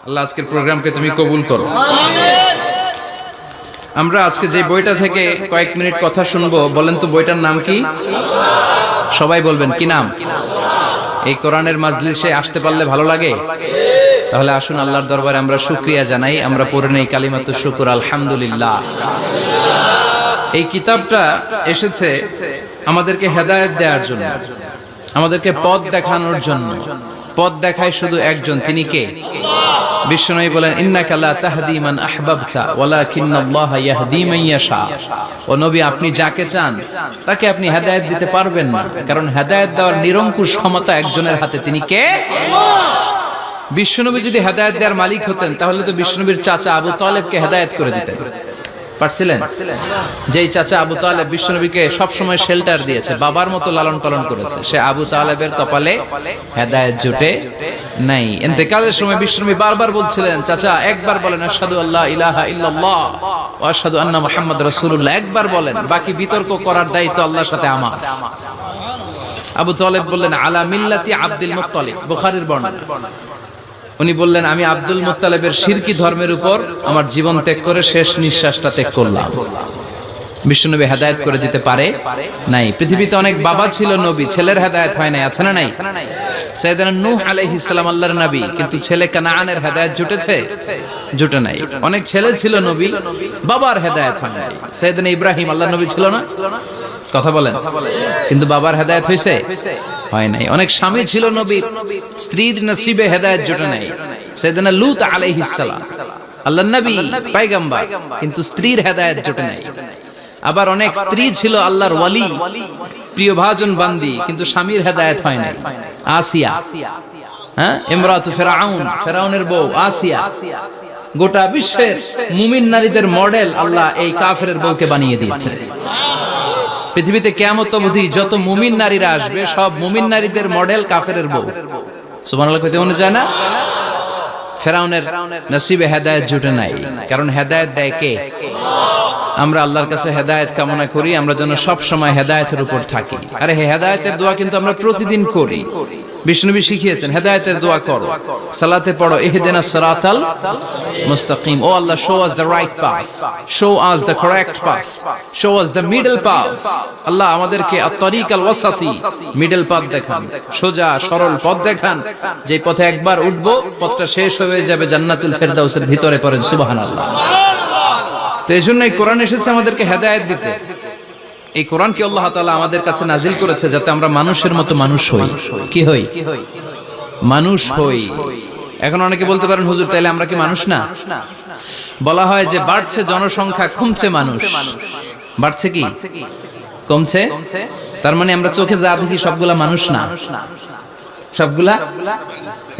আল্লাহ আজকের প্রোগ্রামকে তুমি কবুল করো। আমরা আজকে যে বইটা থেকে কয়েক মিনিট কথা শুনবো, বলেন তো বইটার নাম কি? সবাই বলবেন কি নাম? এই কোরআনের মাজলিসে আসতে পারলে ভালো লাগে? তাহলে আসুন আল্লাহর দরবারে আমরা শুকরিয়া জানাই। আমরা পড়ে নেই কালিমাতু শুকর, আলহামদুলিল্লাহ। এই কিতাবটা এসেছে আমাদেরকে হেদায়েত দেওয়ার জন্য, আমাদেরকে পথ দেখানোর জন্য। পথ দেখায় শুধু একজন, তিনি কে? বিশ্বনবী বলেন, ইন্নাকা লা তাহদি মান আহবাবতা ওয়ালাকিন্নাল্লাহা ইয়াহদি মান ইয়াশা। ও নবী, আপনি যাকে চান তাকে আপনি হেদায়েত দিতে পারবেন না, কারণ হেদায়েত দেওয়ার নিরঙ্কুশ ক্ষমতা একজনের হাতে, তিনি কে? বিশ্বনবী যদি হেদায়েত দেওয়ার মালিক হতেন, তাহলে তো বিশ্বনবীর চাচা আবু তালেবকে হেদায়েত করে দিতেন পারছিলেন? যেই চাচা আবু তালেব বিশ্বনবীকে সবসময় শেল্টার দিয়েছে, বাবার মতো লালন পালন করেছে, সে আবু তালেবের কপালে হেদায়েত জুটে নাই। ইন্তেকালের সময় বিশ্বনবী বারবার বলছিলেন, চাচা একবার বলেন আশহাদু আল্লা ইলাহা ইল্লাল্লাহ ওয়া আশহাদু আন্না মুহাম্মাদ রাসূলুল্লাহ, একবার বলেন, বাকি বিতর্ক করার দায়িত্ব আল্লাহর সাথে আমার। আবু তালেব বললেন, আলা মিল্লাতি আব্দুল মুত্তালিব, বুখারীর বর্ণনা। উনি বললেন, আমি আব্দুল মুত্তালিবের শিরকি ধর্মের উপর আমার জীবন ত্যাগ করে শেষ নিঃশ্বাসটা ত্যাগ করলাম। বিশ্বনবী হেদায়েত করে দিতে পারে নাই। পৃথিবীতে অনেক বাবা ছিল নবী, ছেলের হেদায়েত হয় নাই, আছে না নাই? সাইয়েদনা নূহ আলাইহিস সালাম আল্লাহর নবী, কিন্তু ছেলে কানানের হেদায়েত জুটেছে? জুটে নাই। অনেক ছেলে ছিল নবী, বাবার হেদায়েত হয় নাই। সাইয়েদনা ইব্রাহিম আল্লাহর নবী ছিল না? কথা বলেন। কিন্তু বাবার হেদায়েত হয়েছে? হয় নাই। অনেক স্বামী ছিল নবী, স্ত্রীর নসিবে হেদায়েত জুটে নাই। সাইয়েদনা লূত আলাইহিস সালাম আল্লাহর নবী, পয়গম্বর, কিন্তু স্ত্রীর হেদায়েত জুটে নাই। আবার অনেক স্ত্রী ছিল আল্লাহর ওয়ালি, প্রিয় ভাজন বান্দি, কিন্তু স্বামীর হেদায়েত হয় নাই। আসিয়া, হ্যাঁ, ইমরাতু ফিরাউন, ফিরাউনের বউ আসিয়া। গোটা বিশ্বের মুমিন নারীদের মডেল আল্লাহ এই কাফেরের বউকে বানিয়ে দিয়েছে। পৃথিবীতে কিয়ামত অবধি যত মুমিন নারীরা আসবে, সব মুমিন নারীদের মডেল কাফেরের বউ। সুবহানাল্লাহ কইতে মনে যায় না? ফিরাউনের নসিবে হেদায়েত জুটে নাই, কারণ হেদায়েত দেয় কে? আমরা আল্লাহর কাছে হেদায়েত কামনা করি, আমরা যেন সব সময় হেদায়েতের উপর থাকি। আরে হেদায়েতের দোয়া কিন্তু আমরা প্রতিদিন করি। বিষ্ণুবী শিখিয়েছেন, হেদায়েতের দোয়া করো, সালাতে পড়ো, ইহদিনাস সিরাতাল মুস্তাকিম। ও Allah, show us the right path, show us the correct path, show us the middle path. Allah আমাদেরকে আত-তারিকাল ওয়াসাতি, মিডল পাথ দেখান, সোজা সরল পথ দেখান, যে পথে একবার উঠবো পথটা শেষ হয়ে যাবে জান্নাতুল ফেরদাউসের ভিতরে। পড়েন সুবহানাল্লাহ। তো এই জন্যই কোরআন এসেছে আমাদেরকে হেদায়েত দিতে। এই কোরআনকে আল্লাহ তাআলা আমাদের কাছে নাজিল করেছে যাতে আমরা মানুষের মতো মানুষ হই। কি হই? মানুষ হই। এখন অনেকে বলতে পারেন, হুজুর তাইলে আমরা কি মানুষ না? বলা হয় যে বাড়ছে জনসংখ্যা, কমছে মানুষ। বাড়ছে কি কমছে? তার মানে আমরা চোখে যা দেখি সবগুলা মানুষ না, সবগুলা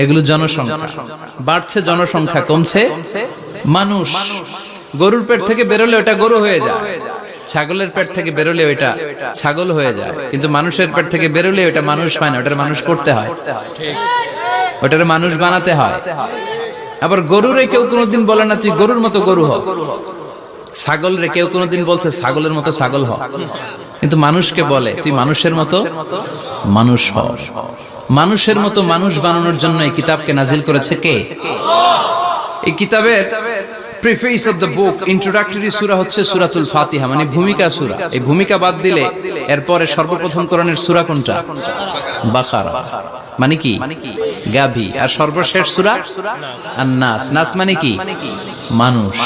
এগুলো জনসংখ্যা। বাড়ছে জনসংখ্যা, কমছে মানুষ। গরুর পেট থেকে বেরোলে ওটা গরু হয়ে যায়, ছাগলের পেট থেকে বেরোলে ওইটা ছাগল হয়ে যায়, কিন্তু মানুষের পেট থেকে বেরোলে ওটা মানুষ হয় না, ওটার মানুষ করতে হয়, ওটার মানুষ বানাতে হয়। আবার গরুরে কেউ কোনোদিন বলে না তুই গরুর মতো গরু হ, ছাগল রে কেউ কোনোদিন বলছে ছাগলের মতো ছাগল হ, কিন্তু মানুষকে বলে তুই মানুষের মতো মানুষ হ। মানুষের মতো মানুষ বানানোর জন্য এই কিতাবকে নাজিল করেছে কে? এই কিতাবের preface of the book, introductory সূরা হচ্ছে সূরাতুল ফাতিহা, মানে ভূমিকা সূরা। এই ভূমিকা বাদ দিলে এরপরে সর্বপ্রথম কোরআনের সূরা কোনটা? বাকারা, মানে কি? গাভী। আর সর্বশেষ সূরা আন-নাস। নাস মানে কি? মানুষ।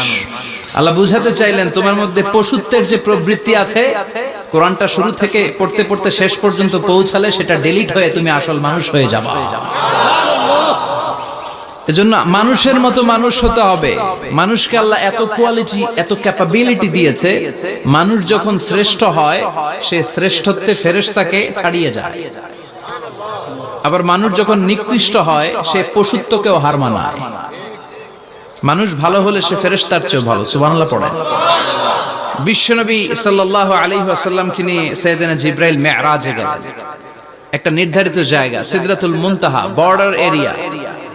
আল্লাহ বুঝাতে চাইলেন তোমার মধ্যে পশুত্বের যে প্রবৃত্তি আছে, কোরআনটা শুরু থেকে পড়তে পড়তে শেষ পর্যন্ত পৌঁছালে সেটা ডিলিট হয়ে তুমি আসল মানুষ হয়ে যাবা। এজন্য মানুষের মতো মানুষ হতে হবে। মানুষকে আল্লাহ এত কোয়ালিটি, এত ক্যাপাবিলিটি দিয়েছে, মানুষ যখন শ্রেষ্ঠ হয় সে শ্রেষ্ঠত্বে ফেরেশতাকে ছাড়িয়ে যায়। আবার মানুষ যখন নিকৃষ্ট হয় সে পশুত্বকেও হার মানায়। মানুষ ভালো হলে সে ফেরেশতার চেয়েও ভালো। সুবহানাল্লাহ পড়েন। বিশ্বনবী সাল্লাল্লাহু আলাইহি ওয়াসাল্লামকে নিয়ে সাইয়েদনা জিবরাইল মিরাজে গেলেন। একটা নির্ধারিত জায়গা, সিদরাতুল মুনতাহা, বর্ডার এরিয়া।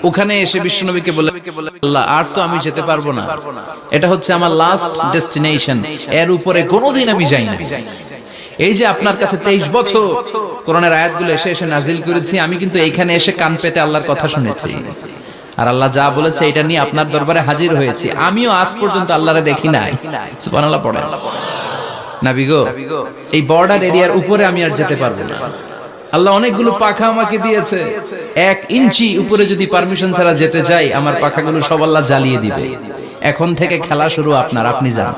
ওখানে এসে বিশ্বনবীকে বলে, আল্লাহ আর তো আমি যেতে পারবো না, এটা হচ্ছে আমার লাস্ট ডেস্টিনেশন, এর উপরে কোনোদিন আমি যাই না। এই যে আপনার কাছে 23 বছর কোরআনের আয়াতগুলো এসে এসে নাজিল করেছি, আমি কিন্তু এইখানে এসে কান পেতে আল্লাহর কথা শুনেছি। আর আল্লাহ যা বলেছে এটা নিয়ে আপনার দরবারে হাজির হয়েছি, আমিও আজ পর্যন্ত আল্লাহরে দেখি নাই। সুবহানাল্লাহ পড়েন। নবী গো, এই বর্ডার এরিয়ার উপরে আমি আর যেতে পারবো না। আল্লাহ অনেকগুলো পাখা আমাকে দিয়েছে, 1 ইঞ্চি উপরে যদি পারমিশন ছাড়া যেতে চাই, আমার পাখাগুলো সব আল্লাহ জ্বালিয়ে দিবে। এখন থেকে খেলা শুরু আপনার, আপনি যান।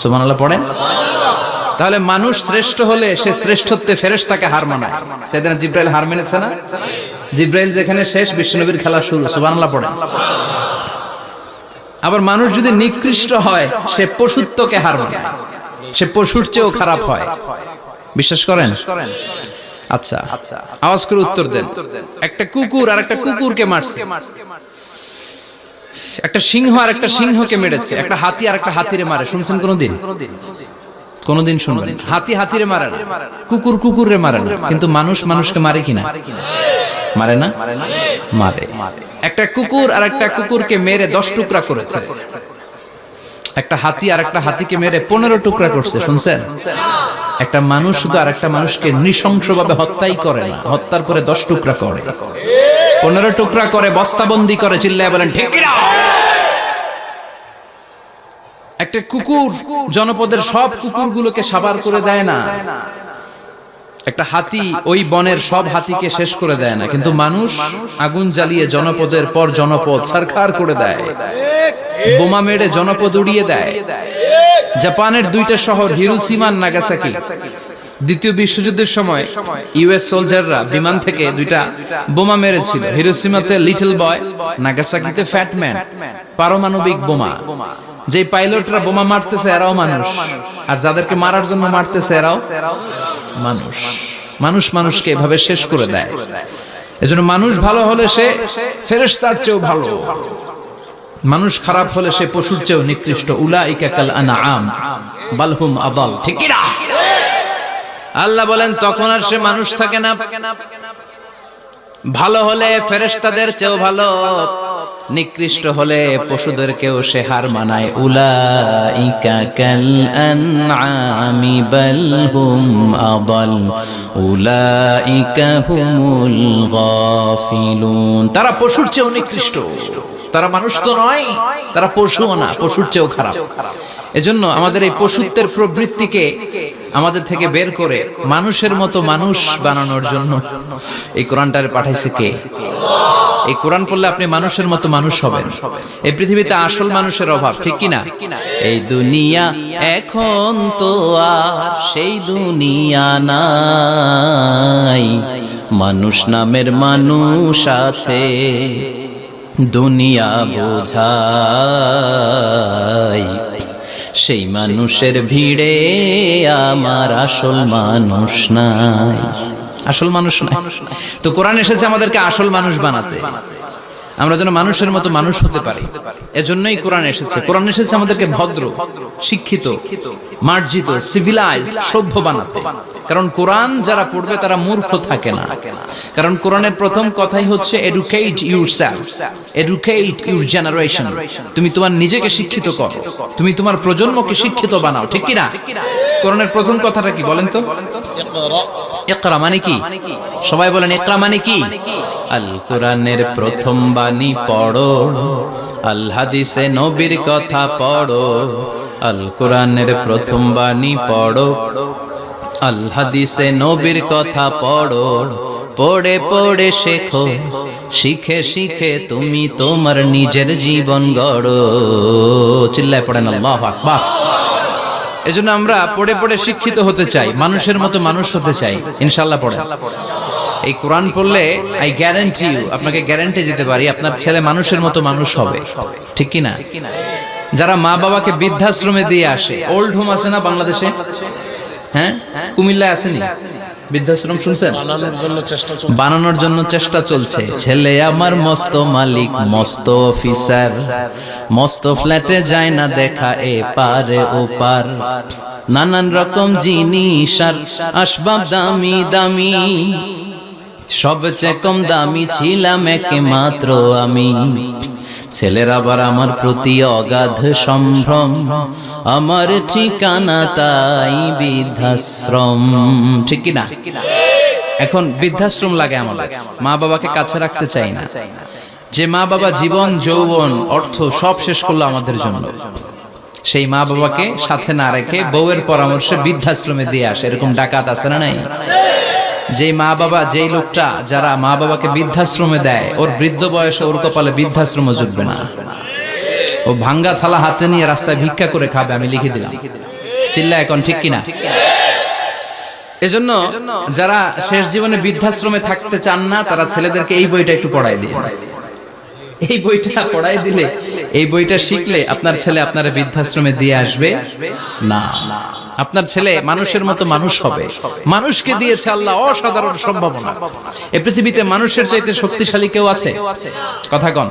সুবহানাল্লাহ পড়েন। তাহলে মানুষ শ্রেষ্ঠ হলে সে শ্রেষ্ঠত্বে ফেরেশতাকে হার মানায়। সেদিন জিব্রাইল হার মেনেছে না? জিব্রাইল যেখানে শেষ, বিশ্বনবীর খেলা শুরু। সুবহানাল্লাহ পড়েন। আবার মানুষ যদি নিকৃষ্ট হয়, সে পশুত্বকে হার মানায়, সে পশুর চেয়েও খারাপ হয়। বিশ্বাস করেন? আচ্ছা, আওয়াজ করে উত্তর দেন। একটা কুকুর আর একটা কুকুরকে মারছে, একটা সিংহ আর একটা সিংহকে মেরেছে, একটা হাতি আর একটা হাতিরে মারে। শুনছেন কোনদিন? কোনদিন শুনবেন? হাতি হাতিরে মারে না, কুকুর কুকুরে মারে না, কিন্তু মানুষ মানুষকে মারে কিনা? মারে না? মারে। একটা কুকুর আর একটা কুকুরকে মেরে 10 টুকরা করেছে। একটা হাতি আর একটা হাতিকে মেরে 15 টুকরা করছে। শুনছেন? একটা মানুষ শুধু আর একটা মানুষকে নৃশংসভাবে হত্যাই করে না, হত্যার পরে 10 টুকরা করে, 15 টুকরা করে, বস্তাবন্দি করে। চিল্লায় বলেন ঠিক কিনা? একটা কুকুর জনপদের সব কুকুরগুলোকে সাবার করে দেয় না, একটা হাতি ওই বনের সব হাতিকে শেষ করে দেয় না, কিন্তু মানুষ আগুন জ্বালিয়ে জনপদের পর জনপদ ছারখার করে দেয়, বোমা মেরে জনপদ উড়িয়ে দেয়। জাপানের 2টা শহর হিরোশিমা আর নাগাসাকি, দ্বিতীয় বিশ্বযুদ্ধের সময় ইউএস সোলজাররা বিমান থেকে 2টা বোমা মেরেছিল। হিরোশিমাতে লিটল বয়, নাগাসাকিতে ফ্যাট ম্যান। পারমাণবিক বোমা। যে পাইলটরা বোমা মারতেছে এরাও মানুষ, আর যাদেরকে মারার জন্য মারতেছে এরাও মানুষ। মানুষ মানুষকে এভাবে শেষ করে দেয়। এজন্য মানুষ ভালো হলে সে ফেরেশতার চেয়েও ভালো, মানুষ খারাপ হলে সে পশুর চেয়েও নিকৃষ্ট। উলাইকা কাল আনআম বাল হুম আদাল। ঠিক কি না? আল্লাহ বলেন তখন আর সে মানুষ থাকে না। ভালো হলে ফেরেশতাদের চেয়েও ভালো, নিকৃষ্ট হলে পশুদেরকেও সে হার মানায়। উলাইকা কাল আনআমি বাল হুম আদাল উলাইকা হুমুল গাফিলুন। তারা পশুর চেয়েও নিকৃষ্ট, তারা মানুষ তো নয়, তারা পশুও না, পশুর চেয়েও খারাপ। এজন্য আমাদের এই পশুত্বের প্রবৃত্তিকে আমাদের থেকে বের করে মানুষের মতো মানুষ বানানোর জন্য এই কোরআনটারে পাঠাইছে কে? এই কোরআন পড়লে আপনি মানুষের মতো মানুষ হবেন। এই পৃথিবীতে আসল মানুষের অভাব, ঠিক কি না? এই দুনিয়া এখন তো আর সেই দুনিয়া নাই, মানুষ নামের মানুষ আছে, দুনিয়া বোঝাই। সেই মানুষের ভিড়ে আমার আসল মানুষ নাই, আসল মানুষ নাই। তো কোরআন এসেছে আমাদেরকে আসল মানুষ বানাতে, আমরা যেন মানুষের মতো মানুষ হতে পারি। এজন্যই কোরআন এসেছে। কোরআন এসেছে আমাদেরকে ভদ্র, শিক্ষিত, মার্জিত, সিভিলাইজড, সভ্য বানাতে। কারণ কোরআন যারা পড়বে তারা মূর্খ থাকে না। কারণ কোরআনের প্রথম কথাই হচ্ছে educate yourself, educate your generation. তুমি তোমার নিজেকে শিক্ষিত করো, তুমি তোমার প্রজন্মকে শিক্ষিত বানাও। ঠিক কি না? কোরআনের প্রথম কথাটা কি বলেন তো? ইকরা মানে কি? সবাই বলেন ইকরা মানে কি? আল কোরআনের প্রথম বাণী পড়ো, আল হাদিসে নবীর কথা পড়ো। আল কোরআনের প্রথম বাণী পড়ো, আল হাদিসে নবীর কথা পড়ো। পড়ে পড়ে শেখো, শিখে শিখে তুমি তোমার নিজের জীবন গড়ো। চিল্লায় পড়েন আল্লাহু আকবার। এজন্য আমরা পড়ে পড়ে শিক্ষিত হতে চাই, মানুষের মতো মানুষ হতে চাই। ইনশাআল্লাহ পড়েন। এই কোরআন পড়লে আই গ্যারান্টি ইউ, আপনাকে গ্যারান্টি দিতে পারি আপনার ছেলে মানুষের মতো মানুষ হবে। ঠিক কি না? যারা মা বাবাকে বৃদ্ধাশ্রমে দিয়ে আসে, ওল্ড হোম আছে না বাংলাদেশে? হ্যাঁ, কুমিল্লায় আসেনি বৃদ্ধাশ্রম? শুনছেন? বানানোর জন্য চেষ্টা চলছে। ছেলে আমার মস্ত মালিক, মস্ত অফিসার, মস্ত ফ্ল্যাটে যায় না দেখা এ পারে ও পার। নানান রকম জিনিস আর আসবাব দামি দামি, সবচেয়ে কম দামি ছিলাম একমাত্র আমি। ছেলের আবার আমার প্রতি অগাধ সম্ভ্রম, আমার ঠিকানা তাই বৃদ্ধাশ্রম। ঠিক কি না? এখন বৃদ্ধাশ্রম লাগে আমাদের, মা বাবাকে কাছে রাখতে চাই না। যে মা বাবা জীবন যৌবন অর্থ সব শেষ করলো আমাদের জন্য, সেই মা বাবাকে সাথে না রেখে বউয়ের পরামর্শে বৃদ্ধাশ্রমে দিয়ে আসে, এরকম ডাকাত আছে না নাই? যে মা বাবা, যেই লোকটা যারা মা বাবাকে বৃদ্ধাশ্রমে দেয়, ওর বৃদ্ধ বয়সে ওর কপালে বৃদ্ধাশ্রম জুটবে না। ও ভাঙ্গা থালা হাতে নিয়ে রাস্তায় ভিক্ষা করে খাবে, আমি লিখে দিলাম। চিল্লা এখন ঠিক কিনা? এজন্য যারা শেষ জীবনে বৃদ্ধাশ্রমে থাকতে চান না, তারা ছেলেদেরকে এই বইটা একটু পড়াই দিয়ে, এই বইটা পড়াই দিলে, এই বইটা শিখলে আপনার ছেলে আপনার বৃদ্ধাশ্রমে দিয়ে আসবে না। আপনার ছেলে মানুষের মতো মানুষ হবে। মানুষকে দিয়েছে আল্লাহ অসাধারণ সম্ভাবনা। এই পৃথিবীতে মানুষের চাইতে শক্তিশালী কেউ আছে? কথা কন।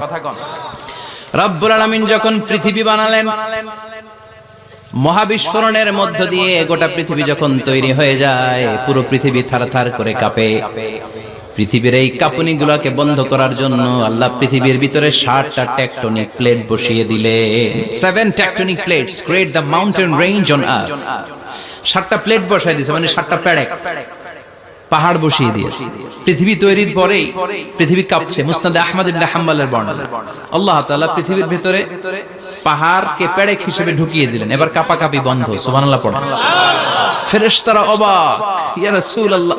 রব্বুল আলামিন যখন পৃথিবী বানালেন, মহাবিস্ফোরণের মধ্য দিয়ে গোটা পৃথিবী যখন তৈরি হয়ে যায়, পুরো পৃথিবী থারথার করে কাঁপে। পৃথিবীর এই কাঁপুনিগুলোকে বন্ধ করার জন্য আল্লাহ পৃথিবীর ভিতরে 7টা টেকটনিক প্লেট বসিয়ে দিলেন। 7 tectonic plates create the mountain range on earth. 7টা প্লেট বসাই দিয়েছে, মানে 7টা পেরেক, পাহাড় বসিয়ে দিয়েছে। পৃথিবী তৈরির পরেই পৃথিবী কাঁপছে। মুসনাদে আহমদ ইবনে হাম্বলের বর্ণনা, আল্লাহ তাআলা পৃথিবীর ভিতরে পাহাড়কে পেরেক হিসেবে ঢুকিয়ে দিলেন। এবার কাঁপাকাঁপি বন্ধ। সুবহানাল্লাহ পড়েন। ফেরেশতারা অবাক, ইয়া রাসূলুল্লাহ,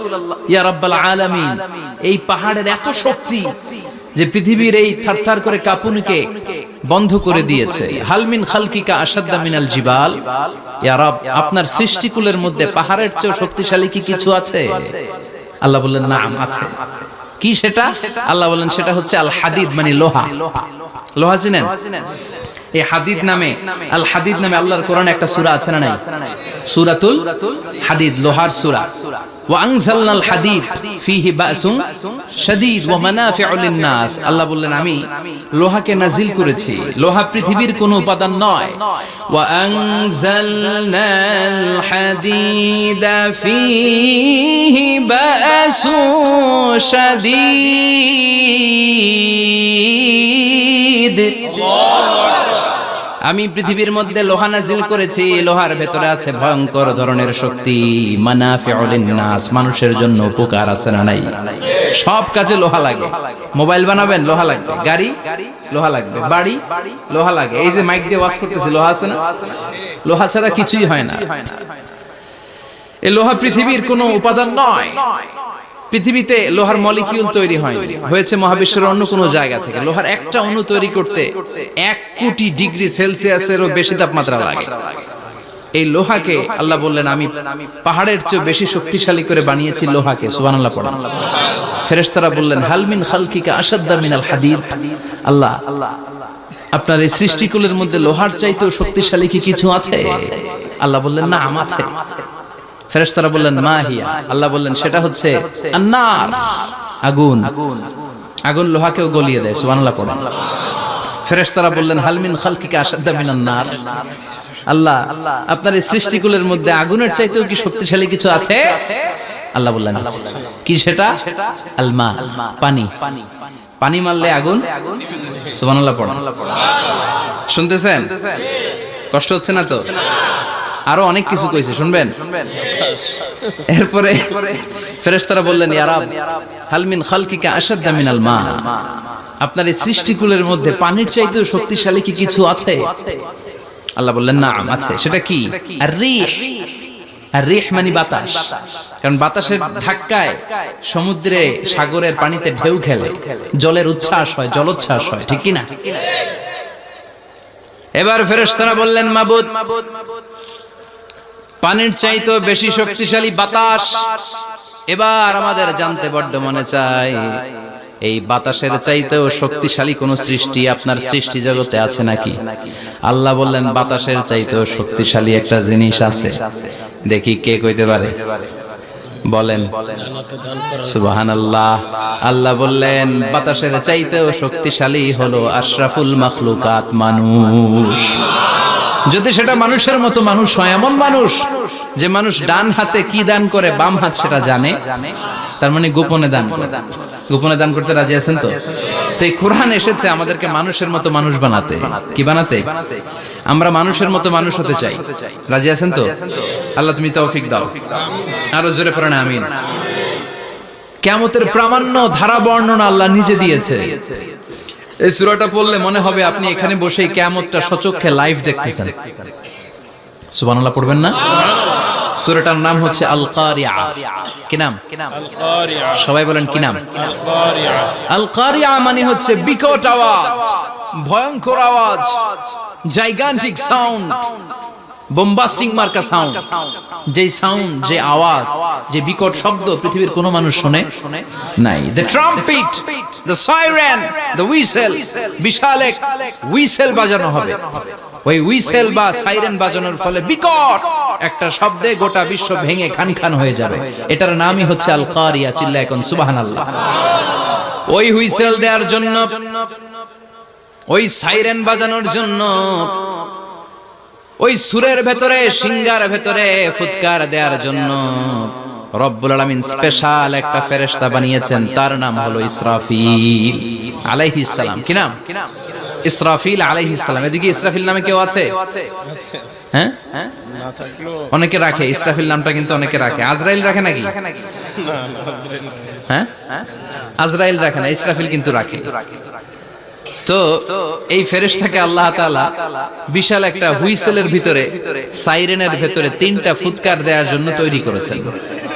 ইয়া রাব্বাল আলামিন, এই পাহাড়ের এত শক্তি যে পৃথিবীর এই থারথার করে কাঁপুনিকে বন্ধ করে দিয়েছে। হাল মিন খালকিকা আশাদ্দা মিনাল জিবাল, ইয়া রব, আপনার সৃষ্টিকুলের মধ্যে পাহাড়ের চেয়ে শক্তিশালী কি কিছু আছে? আল্লাহ বললেন নাম আছে। কি সেটা? আল্লাহ বললেন সেটা হচ্ছে আল হাদিদ, মানে লোহা। লোহা চিনেন? এই হাদিদ নামে, আল হাদিদ নামে আল্লাহর কোরআনে একটা সূরা আছে না নাই? সূরাতুল হাদিদ, লোহার সূরা। ওয়া আনজালনাল হাদিদ ফীহি বাসুন শাদীদ ওয়া মানাফিউ লিন-নাস। আল্লাহ বললেন আমি লোহাকে নাজিল করেছি। লোহা পৃথিবীর কোনো উপাদান নয়। ওয়া আনজালনাল হাদিদা ফীহি বাসুন শাদীদ। আমি পৃথিবীর মধ্যে লোহা নাজিল করেছি। লোহার ভেতরে আছে ভয়ঙ্কর ধরনের শক্তি। মানাফিউ লিন-নাস, মানুষের জন্য উপকার আছে না নাই? সব কাজে লোহা লাগে। মোবাইল বানাবেন, লোহা লাগবে। গাড়ি, লোহা লাগবে। বাড়ি, লোহা লাগে। এই যে মাইক দিয়ে ওয়াজ করতেছি, লোহা আছে না? লোহা ছাড়া কিছুই হয় না। এই লোহা পৃথিবীর কোনো উপাদান নয়। পৃথিবীতে লোহার মলিকিউল তৈরি হয়নি, হয়েছে মহাবিশ্বের অন্য কোনো জায়গা থেকে। লোহার একটা অণু তৈরি করতে 1 কোটি ডিগ্রি সেলসিয়াসেরও বেশি তাপমাত্রা লাগে। এই লোহাকে আল্লাহ বললেন আমি পাহাড়ের চেয়ে বেশি শক্তিশালী করে বানিয়েছি লোহাকে। সুবহানাল্লাহ পড়েন। ফেরেশতারা বললেন হাল মিন খালকিকা আশাদ্দা মিনাল হাদিদ। আল্লাহ, আপনার এই সৃষ্টিকুলের মধ্যে লোহার চাইতেও শক্তিশালী কি কিছু আছে? আল্লাহ বললেন না, আছে। ফেরেশতারা বললেন মা হিয়া। আল্লাহ বললেন সেটা হচ্ছে আন-নার, আগুন। আগুন লোহাকেও গলিয়ে দেয়। সুবহানাল্লাহ পড়েন। ফেরেশতারা বললেন হাল মিন খালকিকা আশাদ্দা মিনান-নার। আল্লাহ, আপনার এই সৃষ্টিকুলের মধ্যে আগুনের চাইতেও কি শক্তিশালী কিছু আছে? আল্লাহ বললেন আছে। কি সেটা? আল মা, পানি। পানি মারলে আগুন। সুবহানাল্লাহ পড়েন। শুনতেছেন? কষ্ট হচ্ছে না তো? আরো অনেক কিছু কইছে, শুনবেন? এরপরে ফেরেশতারা বললেন ইয়া রাব, হাল মিন খালকিকা আশাদ্দা মিনাল মা, আপনার এই সৃষ্টিকুলের মধ্যে পানির চাইতেও শক্তিশালী কি কিছু আছে? আল্লাহ বললেন নাম, আছে। সেটা কি? আর রিহ। আর রিহ মানে বাতাস। কারণ বাতাসের ধাক্কায় সমুদ্রে, সাগরের পানিতে ঢেউ খেলে, জলের উচ্ছ্বাস হয়, জলোচ্ছ্বাস হয়, ঠিক কি না? এবার ফেরেশতারা বললেন মাবুদ, পানির চাইতেও বেশি শক্তিশালী বাতাস। এবার আমাদের জানতে বড্ড মনে চায়, এই বাতাসের চাইতেও শক্তিশালী কোন সৃষ্টি আপনার সৃষ্টি জগতে আছে নাকি? আল্লাহ বললেন বাতাসের চাইতেও শক্তিশালী একটা জিনিস আছে। দেখি কে কইতে পারে? বলেন সুবহানাল্লাহ। আল্লাহ বললেন বাতাসের চাইতেও শক্তিশালী হলো আশরাফুল মাখলুকাত, মানুষ। যদি সেটা মানুষের মতো মানুষ হয়, এমন মানুষ যে মানুষ ডান হাতে কি দান করে বাম হাত সেটা জানে, তার মানে গোপনে দান করে। গোপনে দান করতে রাজি আছেন তো? তো এই কোরআন এসেছে আমাদেরকে মানুষের মতো মানুষ বানাতে। কি বানাতে? আমরা মানুষের মতো মানুষ হতে চাই। রাজি আছেন তো? আল্লাহ তুমি তৌফিক দাও। আরো জোরে পড়েন আমিন। কিয়ামতের প্রামাণ্য ধারা বর্ণনা আল্লাহ নিজে দিয়েছে। এই সূরাটা পড়লে মনে হবে আপনি এখানে বসেই কিয়ামতটা সচক্ষে লাইভ দেখতেছেন। সুবহানাল্লাহ পড়বেন না? সূরাটার নাম হচ্ছে আল কারিয়া। কি নাম? আল কারিয়া। সবাই বলেন কি নাম? আল কারিয়া। আল কারিয়া মানে হচ্ছে বিকট আওয়াজ, ভয়ঙ্কর আওয়াজ, জাইগান্টিক সাউন্ড, বোম্বাস্টিং মার্কা সাউন্ড। যে সাউন্ড, যে আওয়াজ, যে বিকট শব্দ পৃথিবীর কোনো মানুষ শুনে নাই। The trumpet, the siren, the whistle, বিশাল এক হুইসেল বাজানো হবে। ওই হুইসেল বা সাইরেন বাজানোর ফলে বিকট একটা শব্দে গোটা বিশ্ব ভেঙে খান খান হয়ে যাবে। এটার নামই হচ্ছে আল কারিয়া। চিল্লা এখন সুবহানাল্লাহ। ওই হুইসেল দেওয়ার জন্য, ওই সাইরেন বাজানোর জন্য, ওই সুরের ভেতরে, সিঙ্গার ভেতরে ফুৎকার দেওয়ার জন্য রব্বুল আলামিন স্পেশাল একটা ফেরেশতা বানিয়েছেন। তার নাম হলো ইসরাফিল আলাইহিস সালাম। কি নাম? ইসরাফিল আলাইহিস সালাম। এদিকে ইসরাফিল নামে কেউ আছে? হ্যাঁ, না থাকলেও অনেকে রাখে ইসরাফিল নামটা, কিন্তু অনেকে রাখে। আজরাইল রাখে নাকি? না আজরাইল না। হ্যাঁ, আজরাইল রাখে না, ইসরাফিল কিন্তু রাখে। তো এই ফেরেশতাকে আল্লাহ তাআলা বিশাল একটা হুইসেলের ভিতরে, সাইরেনের ভিতরে তিনটা ফুৎকার দেওয়ার জন্য তৈরি করেছেন।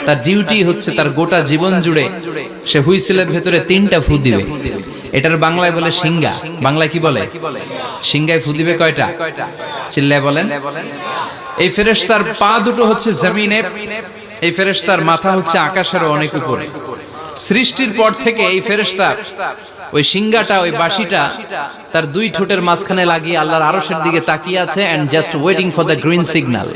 তার ডিউটি হচ্ছে তার গোটা জীবন জুড়ে সে হুইসেলের ভিতরে তিনটা ফু দিবে। এটার বাংলায় বলে সিঙ্গা। বাংলায় কি বলে? সিঙ্গায় ফু দিবে কয়টা? চিল্লায় বলেন। এই ফেরেশতার পা দুটো হচ্ছে জমিনে, এই ফেরেশতার মাথা হচ্ছে আকাশের অনেক উপরে। সৃষ্টির পর থেকে এই ফেরেশতা ওই সিঙ্গাটা, ওই বাঁশিটা তার দুই ঠোঁটের মাঝখানে লাগিয়ে আল্লাহর আরশের দিকে তাকিয়ে আছে, and just waiting for the green signal.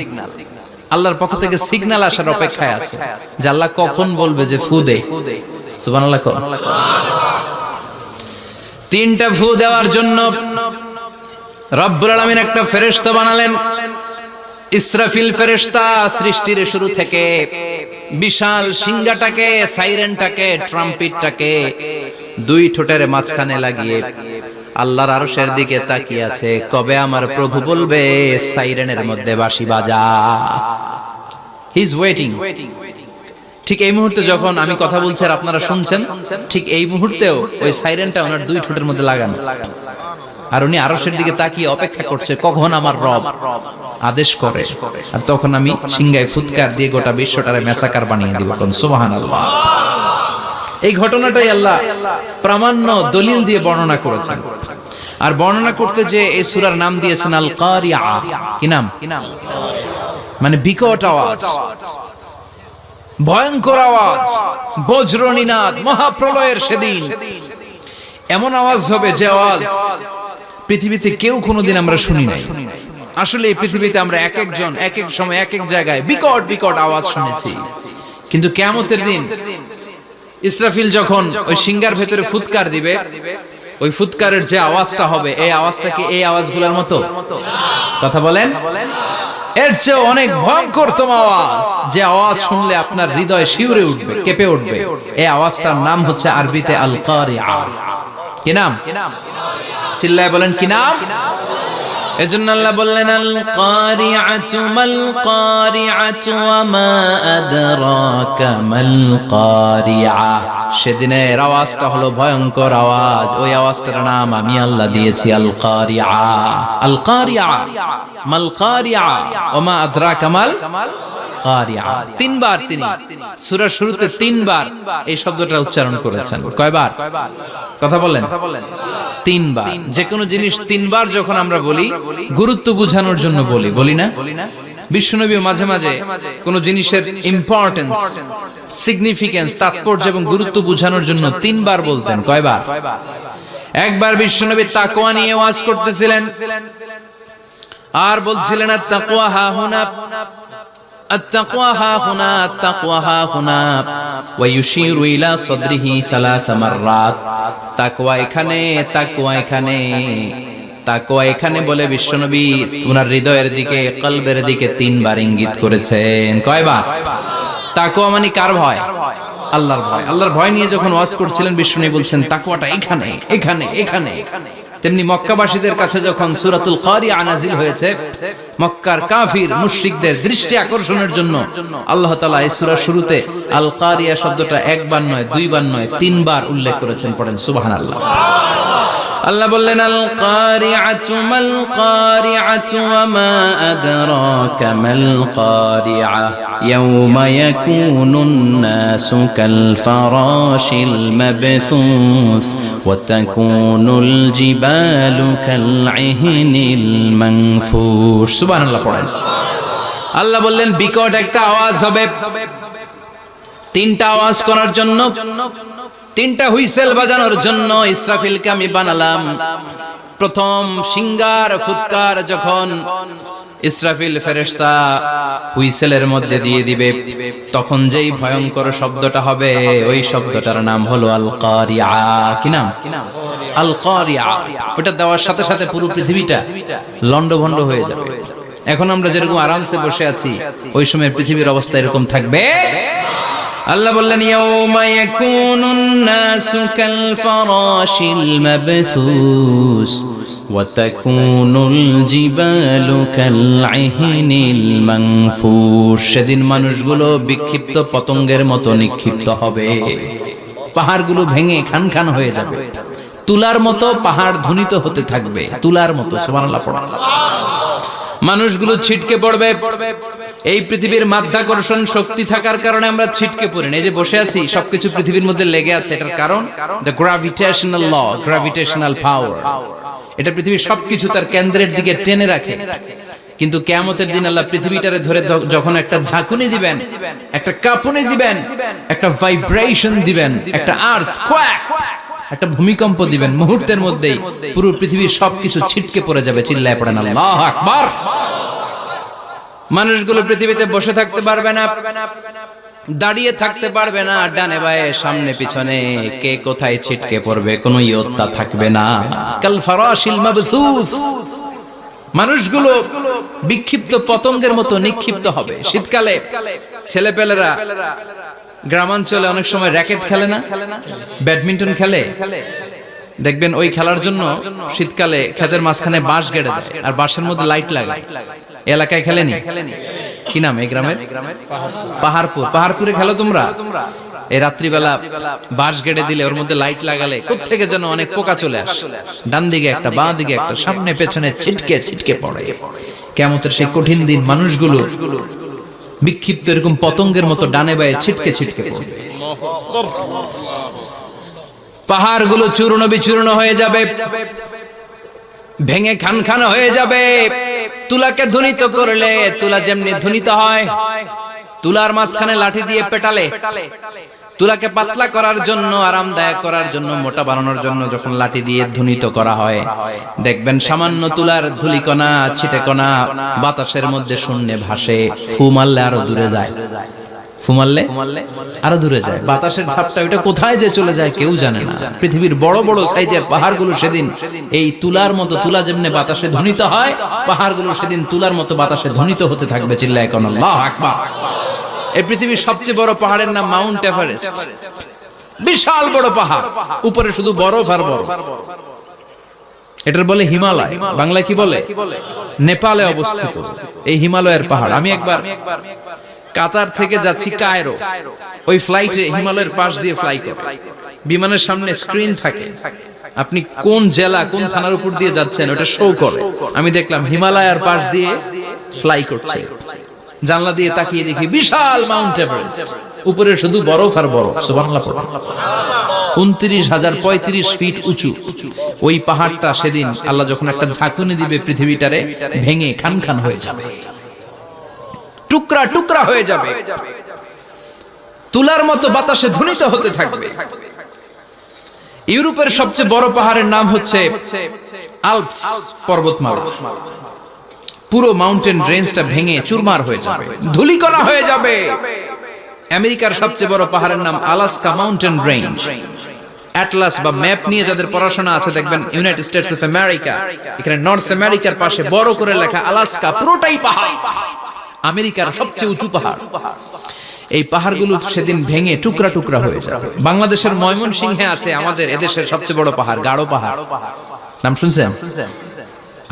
আল্লাহর পক্ষ থেকে সিগন্যাল আসার অপেক্ষায় আছে যে আল্লাহ কখন বলবে যে ফু দে। সুবহানাল্লাহ। তিনটা ফু দেওয়ার জন্য রব্বুল আলামিন একটা ফেরেশতা বানালেন। ইসরাফিল ফেরেশতা সৃষ্টির শুরু থেকে বিশাল সিঙ্গাটাকে, সাইরেনটাকে, ট্রাম্পেটটাকে দুই ঠোঁটের মাঝখানে লাগিয়ে আল্লাহর আরশের দিকে তাকিয়ে আছে, কবে আমার প্রভু বলবে সাইরেনের মধ্যে বাঁশি বাজা। He is waiting. ঠিক এই মুহূর্তে যখন আমি কথা বলছি আর আপনারা শুনছেন, ঠিক এই মুহূর্তেও ওই সাইরেনটা ওনার দুই ঠোঁটের মধ্যে লাগানো, আর উনি আরশের দিকে তাকিয়ে অপেক্ষা করছে কখন আমার রব আদেশ করে, আর তখন আমি সিংহায় ফুৎকার দিয়ে গোটা বিশ্বটারে মেসাকার বানিয়ে দিব। কোন সুবহানাল্লাহ। এই ঘটনাটাই আল্লাহ প্রামাণ্য দলিল দিয়ে বর্ণনা করেছেন। আর বর্ণনা করতে যে এই সূরার নাম দিয়েছেন আল কারিয়া। কি নাম? মানে বিকট আওয়াজ, ভয়ঙ্কর আওয়াজ, বজ্রনিনাদ, মহাপ্রলয়ের সেদিন এমন আওয়াজ হবে যে আওয়াজ পৃথিবীতে কেউ কোনোদিন আমরা শুনি নাই। আসলে এই পৃথিবীতে আমরা এক একজন এক এক সময় এক এক জায়গায় বিকট বিকট আওয়াজ শুনেছি, কিন্তু কিয়ামতের দিন ইসরাফিল যখন ওই সিঙ্গার ভেতরে ফুৎকার দিবে, ওই ফুৎকারের যে আওয়াজটা হবে, এই আওয়াজটা কি এই আওয়াজগুলোর মতো? কথা বলেন। এর চেয়ে অনেক ভয়ঙ্করতম আওয়াজ, যে আওয়াজ শুনলে আপনার হৃদয় শিউরে উঠবে, কেঁপে উঠবে। এই আওয়াজটার নাম হচ্ছে আরবিতে আল কারিয়া। কি নাম? চিল্লায় বলেন কি নাম? এজন্য আল্লাহ বললেন আল কারিআতু মাল কারিআতু ওয়া মা আদরাকা মাল কারিআ। সেদিনের আওয়াজটা হলো ভয়ঙ্কর আওয়াজ। ওই আওয়াজটার নাম আমি আল্লাহ দিয়েছি আল কারিআ। আল কারিআ মাল কারিআ ওয়া মা আদরাকা মাল কারিআ। তিনবার তিনি সূরার শুরুতে তিনবার এই শব্দটা উচ্চারণ করেছেন। কয়বার? কথা বলেন। তিনবার। যে কোনো জিনিস তিনবার যখন আমরা বলি, গুরুত্ব বোঝানোর জন্য বলি, বলি না? বিশ্বনবী মাঝে মাঝে কোন জিনিসের ইম্পর্টেন্স, সিগনিফিকেন্স, তাৎপর্য এবং গুরুত্ব বোঝানোর জন্য তিনবার বলতেন। কয়বার? একবার বিশ্বনবী তাকওয়া নিয়ে ওয়াজ করতেছিলেন আর বলছিলেন আত-তাকওয়া হা হুনা, التقوى ها هنا، التقوى ها هنا، ويشير إلى صدره ثلاث مرات। তাকওয়া এখানে, তাকওয়া এখানে, তাকওয়া এখানে বলে বিশ্বনবী ওনার হৃদয়ের দিকে, কলবের দিকে তিনবার ইঙ্গিত করেছেন। কয়বার? তাকওয়া মানে কার ভয়? আল্লাহর ভয়। আল্লাহর ভয় নিয়ে যখন ওয়াজ করছিলেন বিশ্বনবী বলছেন তাকওয়াটা এখানে, এখানে, এখানে। তেমনি মক্কাবাসীদের কাছে যখন সূরাতুল কারিয়া নাযিল হয়েছে, মক্কার কাফির মুশরিকদের দৃষ্টি আকর্ষণের জন্য আল্লাহ তাআলা এই সূরার শুরুতে আল কারিয়া শব্দটা একবার নয়, দুইবার নয়, তিনবার উল্লেখ করেছেন। পড়েন সুবহানাল্লাহ। আল্লাহ বললেন আল কারিআতু মাল কারিআতু ওয়া মা আদরাকা মাল কারিআ ইয়াওমা ইয়াকুনুন নাসু কাল ফারাশিল মাবথুস ওয়া তাকুনুল জিবালু কাল ইহনিল মানফুশ। সুবহানাল্লাহ পড়েন। আল্লাহ বললেন বিকট একটা আওয়াজ হবে, তিনটা আওয়াজ করার জন্য, তিনটা হুইসেল বাজানোর জন্য ইসরাফিলকে আমি বানালাম। প্রথম সিঙ্গার ফুৎকার যখন ইসরাফিল ফেরেশতা হুইসেলের মধ্যে দিয়ে দিবে, তখন যেই ভয়ঙ্কর শব্দটা হবে ওই শব্দটার নাম হলো আল কারিআ। কি নাম? আল কারিআ। ওটা দেওয়ার সাথে সাথে পুরো পৃথিবীটা লন্ডভন্ড হয়ে যাবে। এখন আমরা যেরকম আরামসে বসে আছি, ওই সময় পৃথিবীর অবস্থা এরকম থাকবে। আল্লাহ বললেন ইয়াউমা ইয়াকুনুন নাসু কাল ফারাশিল মাবথুস ওয়া তাকুনুল জিবালু কাল ইহনিল মানফুশ। সেদিন মানুষগুলো বিক্ষিপ্ত পতঙ্গের মতো নিক্ষিপ্ত হবে, পাহাড়গুলো ভেঙে খান খান হয়ে যাবে, তুলার মতো পাহাড় ধ্বনিত হতে থাকবে, তুলার মতো। সুবহানাল্লাহ পড়ো। মানুষগুলো ছিটকে পড়বে। এই পৃথিবীর মাধ্যাকর্ষণ শক্তি থাকার কারণে আমরা ছিটকে পড়ি না। এই যে বসে আছি, সবকিছু পৃথিবীর মধ্যে লেগে আছে। এটার কারণ দ্য গ্র্যাভিটেশনাল ল, গ্র্যাভিটেশনাল পাওয়ার। এটা পৃথিবীর সবকিছু তার কেন্দ্রের দিকে টেনে রাখে। কিন্তু কিয়ামতের দিন আল্লাহ পৃথিবীটারে ধরে যখন একটা ঝাঁকুনি দিবেন, একটা কাঁপুনি দিবেন, একটা ভাইব্রেশন দিবেন, একটা আর্থকোয়াক, একটা ভূমিকম্প দিবেন, মুহূর্তের মধ্যেই পুরো পৃথিবীর সবকিছু ছিটকে পড়ে যাবে। চিল্লায় পড়েন আল্লাহু আকবার। মানুষগুলো পৃথিবীতে বসে থাকতে পারবে না, দাঁড়িয়ে থাকতে পারবে না, ডানে বায়ে সামনে পিছনে কে কোথায় ছিটকে পড়বে কোনো ইয়ত্তা থাকবে না। কাল ফারাশিল মাবথুস। মানুষগুলো বিক্ষিপ্ত পতঙ্গের মতো নিক্ষিপ্ত হবে। শীতকালে ছেলেপেলেরা গ্রামাঞ্চলে অনেক সময় র্যাকেট খেলে না, ব্যাডমিন্টন খেলে, দেখবেন ওই খেলার জন্য শীতকালে ক্ষেতের মাঝখানে বাঁশ গেড়ে দেয় আর বাঁশের মধ্যে লাইট লাগায়। এলাকায় খেলেনি? কি নাম এই গ্রামের? পাহাড়পুর। পাহাড়পুরে খেলো তোমরা? এই রাত্রিবেলা বাঁশ গেড়ে দিলে ওর মধ্যে লাইট লাগালে কোত্থেকে যেন অনেক পোকা চলে আসে, ডান দিকে একটা, বাঁ দিকে একটা, সামনে পেছনে ছিটকে ছিটকে পড়ে। কিয়ামতের সেই কঠিন দিন মানুষগুলো বিক্ষিপ্ত এরকম পতঙ্গের মতো ডানে বায়ে ছিটকে ছিটকে পড়বে। পাহাড়গুলো চূর্ণ বিচূর্ণ হয়ে যাবে, ভেঙে খান খান হয়ে যাবে। তুলাকে ধ্বনিত করলে তুলা যেমনি ধ্বনিত হয়, তুলার মাঝখানে লাঠি দিয়ে পেটালে, তুলাকে পাতলা করার জন্য, আরামদায়ক করার জন্য, মোটা বানানোর জন্য যখন লাঠি দিয়ে ধ্বনিত করা হয়, দেখবেন সামান্য তুলার ধুলিকণা ছিটেকণা বাতাসের মধ্যে শূন্যে ভাসে। ফু মারলে আরো দূরে যায়, ফু মারলে আরো দূরে যায়। বাতাসের ঝাপটা ওটা কোথায় যে চলে যায় কেউ জানে না। পৃথিবীর বড় বড় সাইজের পাহাড়গুলো সেদিন এই তুলার মতো, তুলা যেমনি বাতাসে ধ্বনিত হয়, পাহাড়গুলো সেদিন তুলার মতো বাতাসে ধ্বনিত হতে থাকবে। চিল্লায় কোন আল্লাহু আকবার। এই পৃথিবীর সবচেয়ে বড় পাহাড়ের নাম মাউন্ট এভারেস্ট। বিশাল বড় পাহাড়, উপরে শুধু বরফ আর বরফ। এটার বলে হিমালয়। বাংলায় কি বলে? নেপালে অবস্থিত এই হিমালয়ের পাহাড়। আমি একবার কাতার থেকে যাচ্ছি কায়রো, ওই ফ্লাইটে হিমালয়ের পাশ দিয়ে ফ্লাই করে, বিমানের সামনে স্ক্রিন থাকে, আপনি কোন জেলা কোন থানার উপর দিয়ে যাচ্ছেন ওটা শো করে। আমি দেখলাম হিমালয়ের পাশ দিয়ে ফ্লাই করছে। জানলা দিয়ে তাকিয়ে দেখি বিশাল মাউন্ট এভারেস্ট, উপরে শুধু বরফ আর বরফ। সুবহানাল্লাহ। 29,035 ফিট উঁচু ওই পাহাড়টা সেদিন আল্লাহ যখন একটা ঝাঁকুনি দিবে পৃথিবীটারে ভেঙে খান খান হয়ে যাবে, টুকরা টুকরা হয়ে যাবে, তুলার মতো বাতাসে ধ্বনিত হতে থাকবে। ইউরোপের সবচেয়ে বড় পাহাড়ের নাম হচ্ছে আল্পস পর্বতমালা। পুরো মাউন্টেন রেঞ্জটা ভেঙে চুরমার হয়ে যাবে, ধূলিকণা হয়ে যাবে। আমেরিকার সবচেয়ে বড় পাহাড়ের নাম আলাস্কা মাউন্টেন রেঞ্জ। অ্যাটলাস বা ম্যাপ নিয়ে যাদের পড়াশোনা আছে দেখবেন ইউনাইটেড স্টেটস অফ আমেরিকা, এখানে নর্থ আমেরিকার পাশে বড় করে লেখা আলাস্কা, পুরোটাই পাহাড়, আমেরিকার সবচেয়ে উঁচু পাহাড়। এই পাহাড়গুলো সেদিন ভেঙে টুকরা টুকরা হয়ে যাবে। বাংলাদেশের ময়মনসিংহে আছে আমাদের এদেশের সবচেয়ে বড় পাহাড়, গাঢ় পাহাড়। নাম শুনছেন?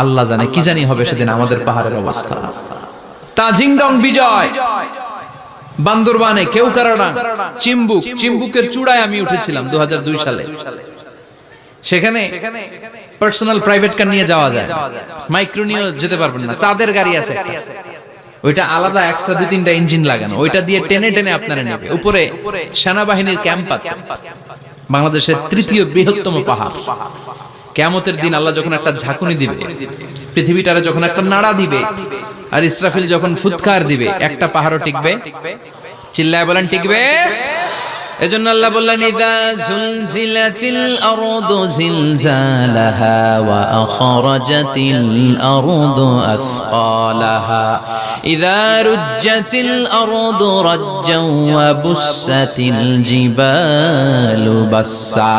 আল্লাহ জানে কি জানি হবে সেদিন আমাদের পাহাড়ের অবস্থা। তাজিংডং বিজয়, বান্দরবানে কেউকারানা, চিম্বুকের চূড়ায় আমি উঠেছিলাম 2002 সালে। সেখানে পার্সোনাল প্রাইভেট কার নিয়ে যাওয়া যায়, মাইক্রো নিয়েও যেতে পারবেন না, চাঁদের গাড়ি আছে একটা। ওইটা আলাদা এক্সট্রা 2-3টা ইঞ্জিন লাগানো, ওইটা দিয়ে টেনে টেনে আপনারা নেবে। উপরে সেনাবাহিনীর ক্যাম্প আছে, বাংলাদেশের 3য় বৃহত্তম পাহাড়। কিয়ামতের দিন আল্লাহ যখন একটা ঝাঁকুনি দিবে, পৃথিবীটারে যখন একটা নাড়া দিবে, আর ইসরাফিল যখন ফুৎকার দিবে, একটা পাহাড়ও টিকবে? চিল্লায় বলেন টিকবে? এজন্য আল্লাহ বললেন ইযা যুলজিলাতিল আরদু জিলজালাহা ওয়া আখরাজাতিল আরদু আসকালাহা ইযা রুজ্জাতিল আরদু রাজ্জাও ওয়া বুসাতিল জিবালু বাসসা।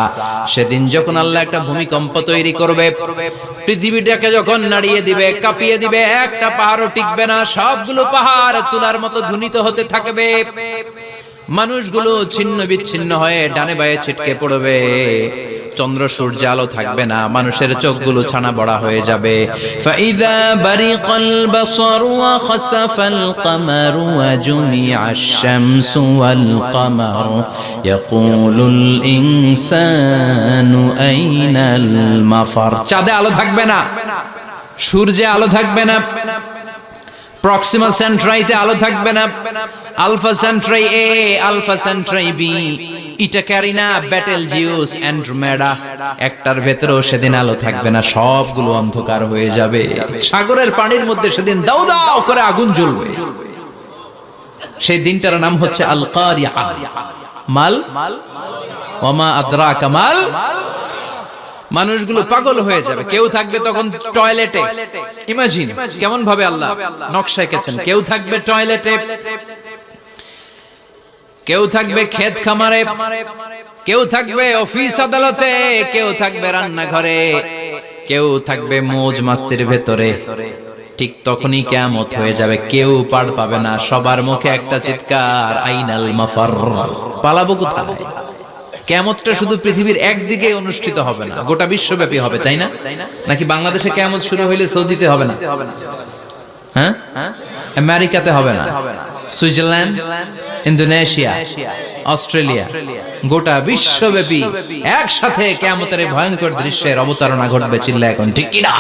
সেদিন যখন আল্লাহ একটা ভূমিকম্প তৈরি করবে, পৃথিবীটাকে যখন নাড়িয়ে দিবে, কাঁপিয়ে দিবে, একটা পাহাড়ও টিকবে না, সবগুলো পাহাড় তুলার মতো ধ্বনিত হতে থাকবে। মানুষগুলো ছিন্ন বিচ্ছিন্ন হয়ে ডানে বায়ে ছিটকে পড়বে, চন্দ্র সূর্য আলো থাকবে না, মানুষের চোখগুলো ছানা বড়া হয়ে যাবে। ফাইদা বারিকাল বাসারু ওয়া খাসাফাল কামারু ওয়া জুমিআশ শামসু ওয়াল কামার ইয়াকুলুল ইনসানু আইনাল মাফার। চাঁদে আলো থাকবে না, সূর্যে আলো থাকবে না, প্রক্সিমা সেন্ট্রাইতে আলো থাকবে না, Alpha Centauri A, Alpha Centauri B, Eta Carinae, Betelgeuse, Andromeda, একটার ভেতরেও সেদিন আলো থাকবে না, সবগুলো অন্ধকার হয়ে যাবে। সাগরের পানির মধ্যে সেদিন দাউ দাউ করে আগুন জ্বলবে। সেই দিনটার নাম হচ্ছে আল কারিআ। মাল ওয়া মা আদরাকা মাল। মানুষগুলো পাগল হয়ে যাবে। কেউ থাকবে তখন টয়লেটে, ইমাজিন কেমন ভাবে আল্লাহ নকশা এঁকেছেন। কেউ থাকবে টয়লেটে, কেউ থাকবে ক্ষেত খামারে, কেউ থাকবে অফিস আদালতে, কেউ থাকবে রান্নাঘরে, কেউ থাকবে মৌজ মাস্তির ভেতরে। ঠিক তখনই কিয়ামত হয়ে যাবে, কেউ পার পাবে না, সবার মুখে একটা চিৎকার, আইনাল মাফার। পালাবো কোথায়? কিয়ামতটা শুধু পৃথিবীর একদিকে অনুষ্ঠিত হবে না, গোটা বিশ্বব্যাপী হবে, তাই না? নাকি বাংলাদেশে কিয়ামত শুরু হইলে সৌদিতে হবে না? হ্যাঁ, আমেরিকাতে হবে না, সুইজারল্যান্ড, ইন্দোনেশিয়া, অস্ট্রেলিয়া, গোটা বিশ্বব্যাপী একসাথে কিয়ামতের ভয়ঙ্কর দৃশ্যের অবতারণা ঘটবে। চিল্লা এখন ঠিক কিনা?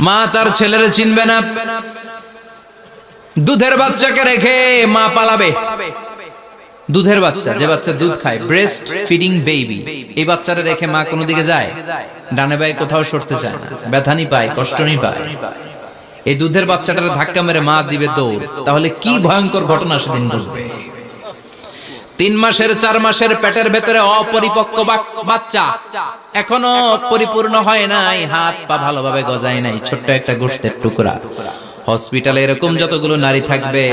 মা তার ছেলেরে চিনবে না, দুধের বাচ্চাকে রেখে মা পালাবে। দুধের বাচ্চা, যে বাচ্চা দুধ খায়, ব্রেস্ট ফিডিং বেবি, এই বাচ্চাটা রেখে মা কোনো দিকে যায়? ডানে বায়ে কোথাও সরতে চায় না, ব্যথানি পায়, কষ্টনি পায়। এই দুধের বাচ্চাটার ধাক্কা মেরে মা দিবে দৌড়। তাহলে কি ভয়ঙ্কর ঘটনা সেদিন ঘটবে। 3 মাসের 4 মাসের পেটের ভেতরে অপরিপক্ক বাচ্চা, এখনো পরিপূর্ণ হয় নাই, হাত পা ভালোভাবে গজায় নাই, ছোট্ট একটা গোশতের টুকরা। হসপিটালে এরকম যতগুলো নারী থাকবে,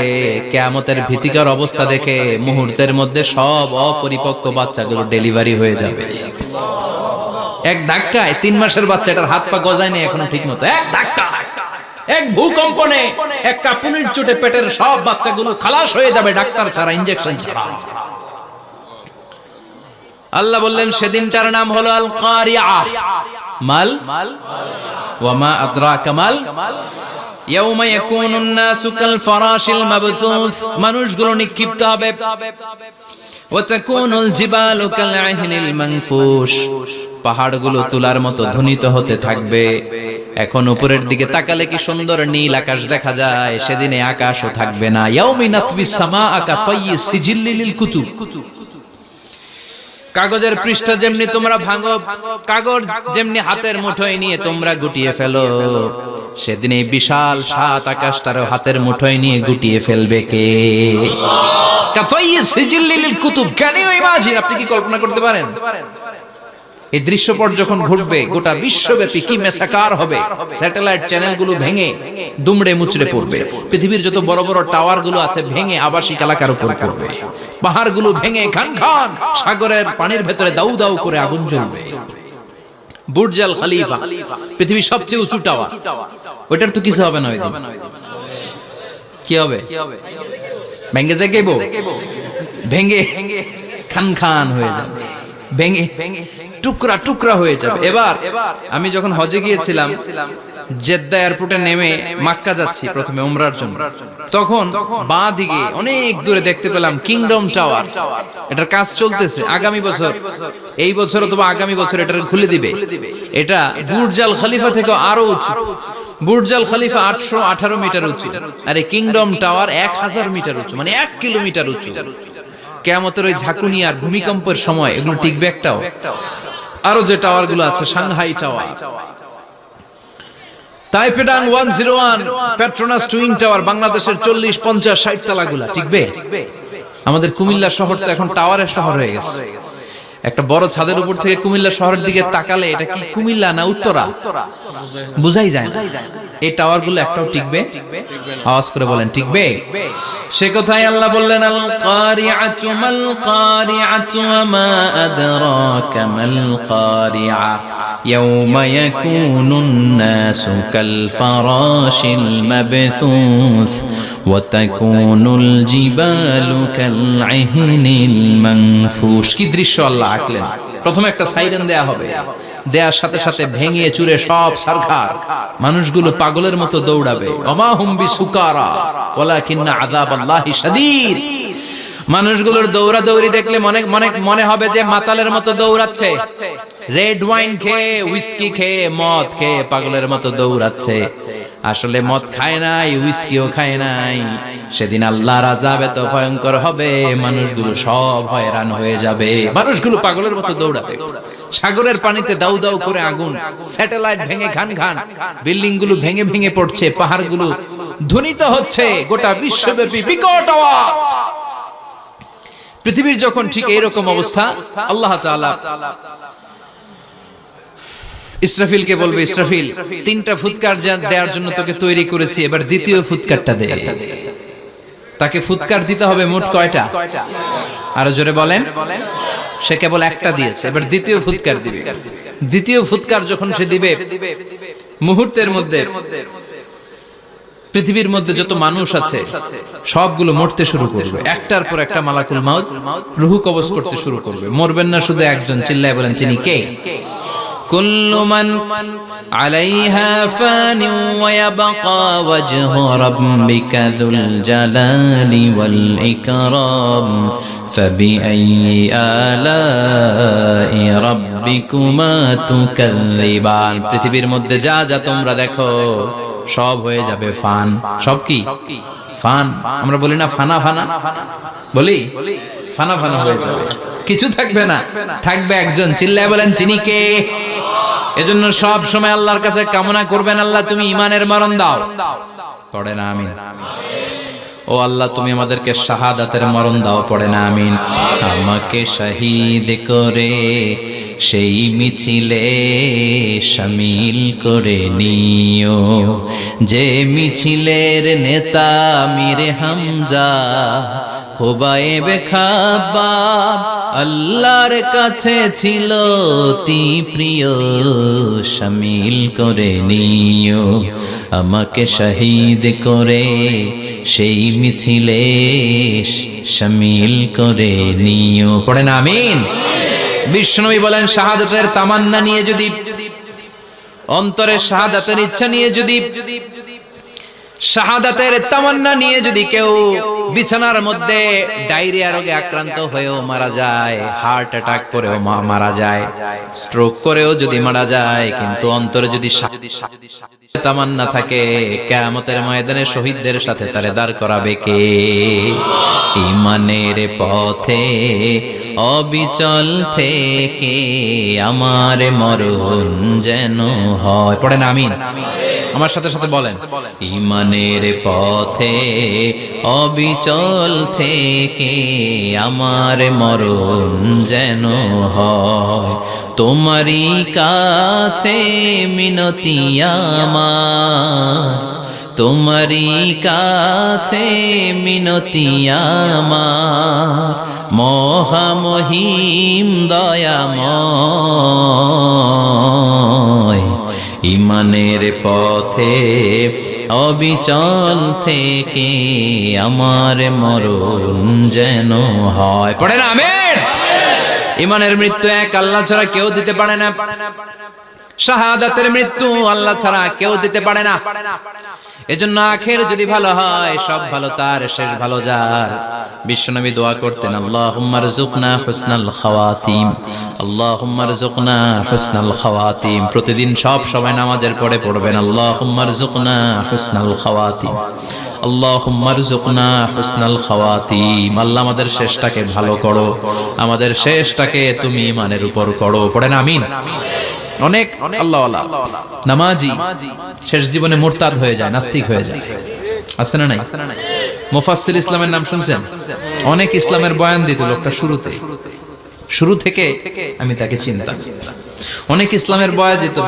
কিয়ামতের ভীতিকর অবস্থা দেখে মুহূর্তের মধ্যে সব অপরিপক্ক বাচ্চাগুলো ডেলিভারি হয়ে যাবে। এক ধাক্কায় 3 মাসের বাচ্চাটার হাত পা গজায় নেই এখনো ঠিক মতো, এক ধাক্কায়, এক ভূকম্পনে, এক কাঁপুনির চোটে পেটের সব বাচ্চাগুলো খালাস হয়ে যাবে, ডাক্তার ছাড়া, ইনজেকশন ছাড়া। আল্লাহ বললেন সেদিনটার নাম হলো আল কারিআ। মাল ওয়া মা আদরাকা মাল। ইয়াউমা ইয়াকুনুন নাসু কাল ফারাশিল মাবথুস, মানুষগুলো নিক্ষিপ্ত হবে। ওয়া তাকুনুল জিবালু কাল আহিনিল মানফুশ, পাহাড়গুলো তুলার মতো ধ্বনিত হতে থাকবে। এখন উপরের দিকে তাকালে কি সুন্দর নীল আকাশ দেখা যায়, সেদিনে আকাশও থাকবে না। ইয়াউমি নাতবিস সামাআ কা তায়্যি সিজিল্লিল কুতুব, কাগজের পৃষ্ঠা যেমনি তোমরা ভাঙো, কাগজ যেমনি হাতের মুঠোয় নিয়ে তোমরা গুটিয়ে ফেলো, সেদিন এই বিশাল 7 আকাশটারও হাতের মুঠোয় নিয়ে গুটিয়ে ফেলবে কে? কাতাইয়ি সিজিল্লিল কুতুব। Can you imagine? আপনি কি কল্পনা করতে পারেন? এই দৃশ্যপট যখন ঘটবে, গোটা বিশ্বব্যাপী কি মেসাকার হবে। স্যাটেলাইট চ্যানেলগুলো ভেঙে দুমড়ে মুচড়ে পড়বে, পৃথিবীর যত বড় বড় টাওয়ার গুলো আছে ভেঙে আবাসিক এলাকার উপর পড়বে, পাহাড়গুলো ভেঙে খান খান সাগরের পানির ভেতরে দাউ দাউ করে আগুন জ্বলবে। বুর্জ আল খলিফা, পৃথিবীর সবচেয়ে উঁচু টাওয়ার, ওটার তো কিছু হবে না। ওই দিন কি হবে? ভেঙে যাইব, ভেঙে খান খান হয়ে যাবে, ভেঙে টুকরা টুকরা হয়ে যাবে। এবার আমি যখন হজে গিয়েছিলাম, জেদ্দা এয়ারপোর্টে নেমে মক্কা যাচ্ছি প্রথমে উমরার জন্য, তখন বাঁ দিকে অনেক দূরে দেখতে পেলাম কিংডম টাওয়ার। এটার কাজ চলতেছে, আগামী বছর এই বছর অথবা আগামী বছর এটা খুলে দিবে। এটা বুর্জ আল খলিফা থেকে আরো উঁচু। বুর্জ আল খলিফা 818 মিটার উঁচু, আর এই কিংডম টাওয়ার 1000 মিটার উঁচু, মানে 1 কিলোমিটার উঁচু। কিয়ামতের ওই ঝাঁকুনি আর ভূমিকম্পের সময় এগুলো টিকবে একটাও? আরো যে টাওয়ার গুলো আছে, Shanghai Tower, Taipei 101, Petronas Twin Tower, বাংলাদেশের 40, 50, 60 তলাগুলা টিকবে? আমাদের কুমিল্লা শহর তো এখন টাওয়ারের শহর হয়ে গেছে। একটা বড় ছাদের উপর থেকে কুমিল্লা শহরের দিকে তাকালে এটা কি কুমিল্লা না উত্তরা বুঝাই যায় না। এই টাওয়ার গুলো একটাও টিকবে? আওয়াজ করে বলেন টিকবে? সে কথাই আল্লাহ বললেন, আল কারিআতু মাল কারিআতু ওয়া মা আদরাকা মাল কারিআ ইয়াওমা ইয়াকুনুন নাসু কাল ফারাশিল মাবথুস ওয়া তাকুনুল জিবালু কাল ইহনিল মানফুশ। কি দৃশ্য আল্লাহ আঁকলেন! প্রথমে একটা সাইরেন দেয়া হবে, দেয়ার সাথে সাথে ভেঙে চুরে সব সারখার, মানুষগুলো পাগলের মতো দৌড়াবে। ওমা হুম বিসুকারা ওয়ালাকিন্না আযাবাল্লাহি শাদীদ। মানুষগুলোর দৌড়াদৌড়ি দেখলে মনে হবে যে মাতালের মতো দৌড়াচ্ছে, রেড ওয়াইন খেয়ে, হুইস্কি খেয়ে, মদ খেয়ে পাগলের মতো দৌড়াচ্ছে। আসলে মদ খায় নাই, হুইস্কিও খায় নাই। সেদিন আল্লাহর আযাব এত ভয়ঙ্কর হবে, মানুষগুলো সব হয়রান হয়ে যাবে, মানুষগুলো পাগলের মতো দৌড়াবে। সাগরের পানিতে দাউ দাউ করে আগুন, স্যাটেলাইট ভেঙে খান খান, বিল্ডিং গুলো ভেঙে ভেঙে পড়ছে, পাহাড়গুলো ধ্বনিত হচ্ছে, গোটা বিশ্বব্যাপী বিকট আওয়াজ। পৃথিবীর যখন ঠিক এইরকম অবস্থা, আল্লাহ তাআলা ইসরাফিলকে বলবে, ইসরাফিল 3টা ফুৎকার দেওয়ার জন্য তোকে তৈরি করেছি, এবার দ্বিতীয় ফুৎকারটা দে। তাকে ফুৎকার দিতে হবে মোট কয়টা? আরো জোরে বলেন। সে কেবল একটা দিয়েছে, এবার দ্বিতীয় ফুৎকার দিবে। দ্বিতীয় ফুৎকার যখন সে দিবে, মুহূর্তের মধ্যে পৃথিবীর মধ্যে যত মানুষ আছে সবগুলো মরতে শুরু করবে। একটার পর একটা মালাকুল মাউত রূহ কবজ করতে শুরু করবে। মরবেন না শুধু একজন, চিল্লায় বলেন তিনি কে? কুল্লু মান আলাইহা ফানি ওয়া ইয়াবকা ওয়াজহু রাব্বিকা যুল জালালি ওয়াল ইকরাম ফাবিআইয়ি আলাই রাব্বিকুমা তুকাযযিবান। পৃথিবীর মধ্যে যা যা তোমরা দেখো সব হয়ে যাবে ফান। সব কি? ফান। আমরা বলি না ফানা ফানা, বলি ফানা ফানা হয়ে যাবে, কিছু থাকবে না, থাকবে একজন। চিল্লায় বলেন তিনি কে? এজন্য সব সময় আল্লাহর কাছে কামনা করবেন, আল্লাহ তুমি ঈমানের মরণ দাও। পড়ে না আমিন? ও আল্লাহ তুমি আমাদেরকে শাহাদাতের মরণ দাও। পড়ে না আমিন? আমাকে শহীদ করে সেই মিছিলে শামিল করে নিও, যে মিছিলের নেতা মীরে হামজা খোবায়েবে খাব্বাব আল্লাহর কাছে ছিল অতি প্রিয়। শামিল করে নিও আমাকে শহীদ করে সেই মিছিলে শামিল করে নিও। পড়েন আমিন? বিশ্বনবী বলেন, শাহাদাতের তামান্না নিয়ে যদি, অন্তরে শাহাদাতের ইচ্ছা নিয়ে যদি, শাহাদাতের তামান্না নিয়ে যদি কেউ বিছানার মধ্যে ডায়রিয়া রোগে আক্রান্ত হয়েও মারা যায়, হার্ট অ্যাটাক করেও মারা যায়, স্ট্রোক করেও যদি মারা যায়, কিন্তু অন্তরে যদি তামান্না থাকে, কিয়ামতের ময়দানে শহীদদের সাথে তারে দাঁড় করাবে কে? ঈমানের পথে অবিচল থেকে আমার মরণ যেন হয়। পড়েন আমিন? আমার সাথে সাথে বলেন, ঈমানের পথে অবিচল থেকে আমার মরণ যেন হয়। তোমারই কাছে মিনতি আমার, তোমারই কাছে মিনতি আমার, মহামহিম দয়াময়। ঈমানের পথে অবিচল থেকে আমার মরণ যেন হয়। পড়েন আমিন? ঈমানের মৃত্যু এক, আল্লাহ ছাড়া কেউ দিতে পারে না। শাহাদাতের মৃত্যু আল্লাহ ছাড়া কেউ দিতে পারে না। এজন্য আখের যদি ভালো হয় সব ভালো তার, শেষ ভালো যার। বিশ্বনবী দোয়া করতেন, আল্লাহুম্মা রযুকনা হুসনাল খাওয়াতিম, আল্লাহুম্মা রযুকনা হুসনাল খাওয়াতিম। প্রতিদিন সব সময় নামাজের পরে পড়বেন, আল্লাহুম্মা রযুকনা হুসনাল খাওয়াতিম, আল্লাহুম্মা রযুকনা হুসনাল খাওয়াতিম। আল্লাহ আমাদের শেষটাকে ভালো করো, আমাদের শেষটাকে তুমি ঈমানের উপর করো। পড়েন আমিন। অনেক আল্লাহওয়ালা নামাজি শেষ জীবনে মুরতাদ হয়ে যায়, নাস্তিক হয়ে যায়, আছে না নাই? মুফাসসির ইসলামের নাম শুনছেন? অনেক ইসলামের বয়ান দিত লোকটা শুরু থেকে আমি তাকে চিনতাম। অনেক ইসলামের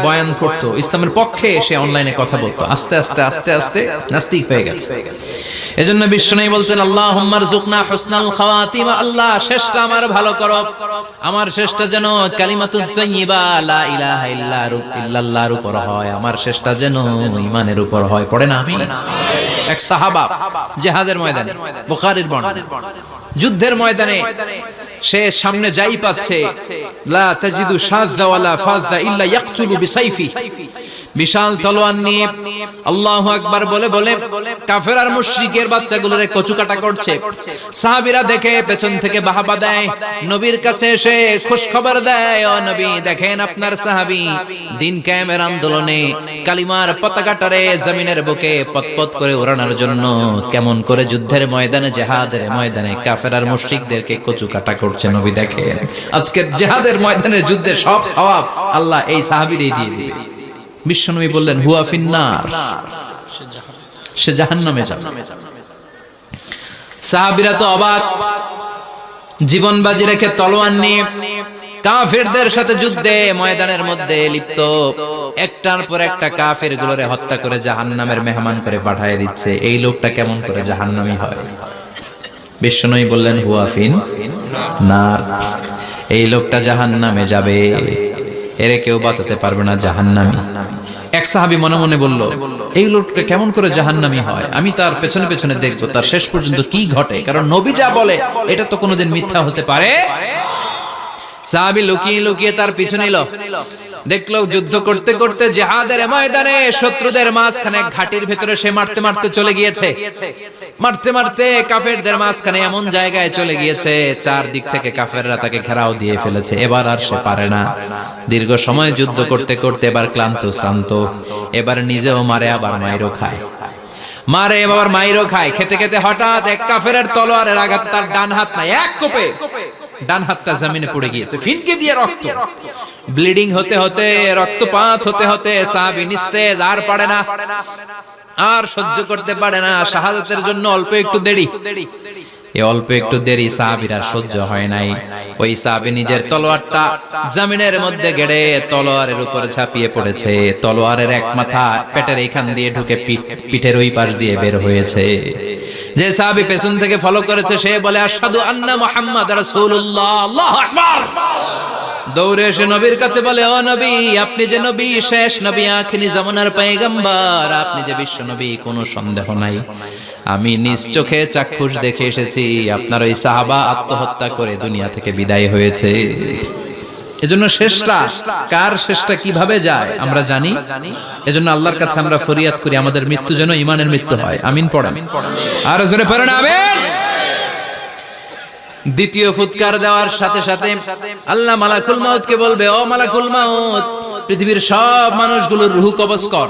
বয়ান করতো, ইসলামের পক্ষে সে অনলাইনে কথা বলতো। আস্তে আস্তে আস্তে আস্তে নাস্তিক হয়ে গেছে। এজন্য বিশ্বনবী বলতেন, আল্লাহুম্মা রযুকনা হুসনাল খাওয়াতিম, আল্লাহ শেষটা আমার ভালো করো, আমার শেষটা যেন কালিমাতুত তাইয়্যিবা লা ইলাহা ইল্লাল্লাহর উপর হয়, আমার শেষটা যেন ঈমানের উপর হয়। পড়েন আমিন। এক সাহাবা জিহাদের ময়দানে, বুখারীর বর্ণনা, যুদ্ধের ময়দানে সে সামনে যাই পাচ্ছে, লা তাজিদু শাযযা ওয়ালা ফাযযা ইল্লা ইয়াকতুলু বিসাইফি, বিশাল তলোয়ার নিয়ে আল্লাহু আকবার বলে বলে কাফের আর মুশরিকের বাচ্চাগুলোরে কচুকাটা করছে। সাহাবীরা দেখে পেছন থেকে বাহাবা দেয়, নবীর কাছে এসে খুশ খবর দেয়, ও নবী দেখেন আপনার সাহাবী দিন কায়েমের আন্দোলনে কালিমার পতাকাটারে জমিনের বুকে পতপত করে ওড়ানোর জন্য কেমন করে যুদ্ধের ময়দানে, জিহাদের ময়দানে কাফের আর মুশরিকদেরকে কচুকাটা করছে। নবী দেখেন আজকের জিহাদের ময়দানে যুদ্ধের সব সওয়াব আল্লাহ এই সাহাবীরই দিয়ে দিবে। বিশ্বনবী বললেন, হুয়া ফিন্নার, সে জাহান্নামে যাবে। সাহাবীরা তো অবাক, জীবন বাজি রেখে তলোয়ার নিয়ে কাফেরদের সাথে যুদ্ধে ময়দানের মধ্যে লিপ্ত, একটার পর একটা কাফের গুলোরে হত্যা করে জাহান্নামের মেহমান করে পাঠিয়ে দিচ্ছে। এই লোকটা কেমন করে জাহান্নামী হয়? বিশ্বনবী বললেন, হুয়া ফিন্নার, এই লোকটা জাহান্নামে যাবে, এরে কেউ বাঁচাতে পারবে না, জাহান্নামী। এক সাহাবী মনে মনে বলল, এই লোকটা কেমন করে জাহান্নামী হয়, আমি তার পেছনে পেছনে দেখবো তার শেষ পর্যন্ত কি ঘটে, কারণ নবী যা বলে এটা তো কোনোদিন মিথ্যা হতে পারে। সাহাবী লুকিয়ে লুকিয়ে তার পিছনে এলো, দেখলো যুদ্ধ করতে করতে জিহাদের ময়দানে শত্রুদের মাঝখানে ঘাটির ভেতরে সে মারতে মারতে চলে গিয়েছে, মারতে মারতে কাফেরদের মাঝখানে এমন জায়গায় চলে গিয়েছে চারদিক থেকে কাফেররা তাকে ঘেরাও দিয়ে ফেলেছে। এবার আর সে পারে না, দীর্ঘ সময় যুদ্ধ করতে করতে এবার ক্লান্ত শ্রান্ত, এবার নিজেও মারে আবার মাইরও খায়, মারে আবার মাইরও খায়। খেতে খেতে হঠাৎ এক কাফেরের তলোয়ারের আঘাতে তার ডান হাত নাই, এক কোপে ডান হাতটা জমিনে পড়ে গিয়েছে, ফিনকে দিয়ে রক্ত, ব্লিডিং হতে হতে, রক্তপাত হতে হতে সাহাবী নিস্তেজ, আর পারে না, আর সহ্য করতে পারে না। শাহাদাতের জন্য অল্প একটু দেরি, এই অল্প একটু দেরি সাহাবীর আর সহ্য হয় নাই। ওই সাহাবী নিজের তলোয়ারটা জমিনের মধ্যে গেড়ে তলোয়ারের উপরে ঝাঁপিয়ে পড়েছে। তলোয়ারের এক মাথা পেটের এইখান দিয়ে ঢুকে পিঠের ওই পাশ দিয়ে বের হয়েছে। যে সাহাবী পেছন থেকে ফলো করেছে সে বলে, আশহাদু আন্না মুহাম্মাদ রাসূলুল্লাহ, আল্লাহু আকবার। দৌড়ে এসে নবীর কাছে বলে, ও নবী, আপনি যে নবী, শেষ নবী, আখিরি জামানার পয়গম্বর, আপনি যে বিশ্ব নবী, কোনো সন্দেহ নাই, আমি নিজ চোখে চাক্ষুষ দেখে এসেছি আপনার ওই সাহাবা আত্মহত্যা করে দুনিয়া থেকে বিদায় হয়েছে। এজন্য শেষটা কার, শেষটা কিভাবে যায় আমরা জানি। এজন্য আল্লাহর কাছে আমরা ফরিয়াদ করি আমাদের মৃত্যু যেন ঈমানের মৃত্যু হয়। আমিন পড়েন, আর জোরে পড়েন আমিন। দ্বিতীয় ফুৎকার দেওয়ার সাথে সাথে আল্লাহ মালাকুল মাউতকে বলবে, ও মালাকুল মাউত, পৃথিবীর সব মানুষগুলোর রূহ কবজ কর,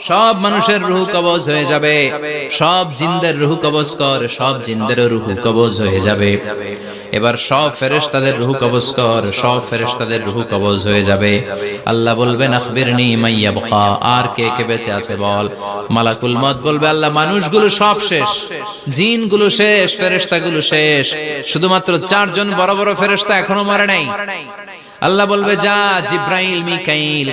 সব মানুষের রূহ কবজ হয়ে যাবে, সব জিনদের রূহ কবজ কর, সব জিনদেরও রূহ কবজ হয়ে যাবে। এবার সব ফেরেশতাদের রূহ কবজ কর, সব ফেরেশতাদের রূহ কবজ হয়ে যাবে। আল্লাহ বলবেন, আখবিরনি মাইয়াবকা, আর কে কে বেঁচে আছে বল। মালাকুল মউত বলবে, আল্লাহ মানুষগুলো সব শেষ, জিনগুলো শেষ, ফেরেশতাগুলো শেষ, শুধুমাত্র চারজন বড় বড় ফেরেশতা এখনো মরে নাই। আল্লাহ বলবে, যা জিব্রাইল, মিকাইল,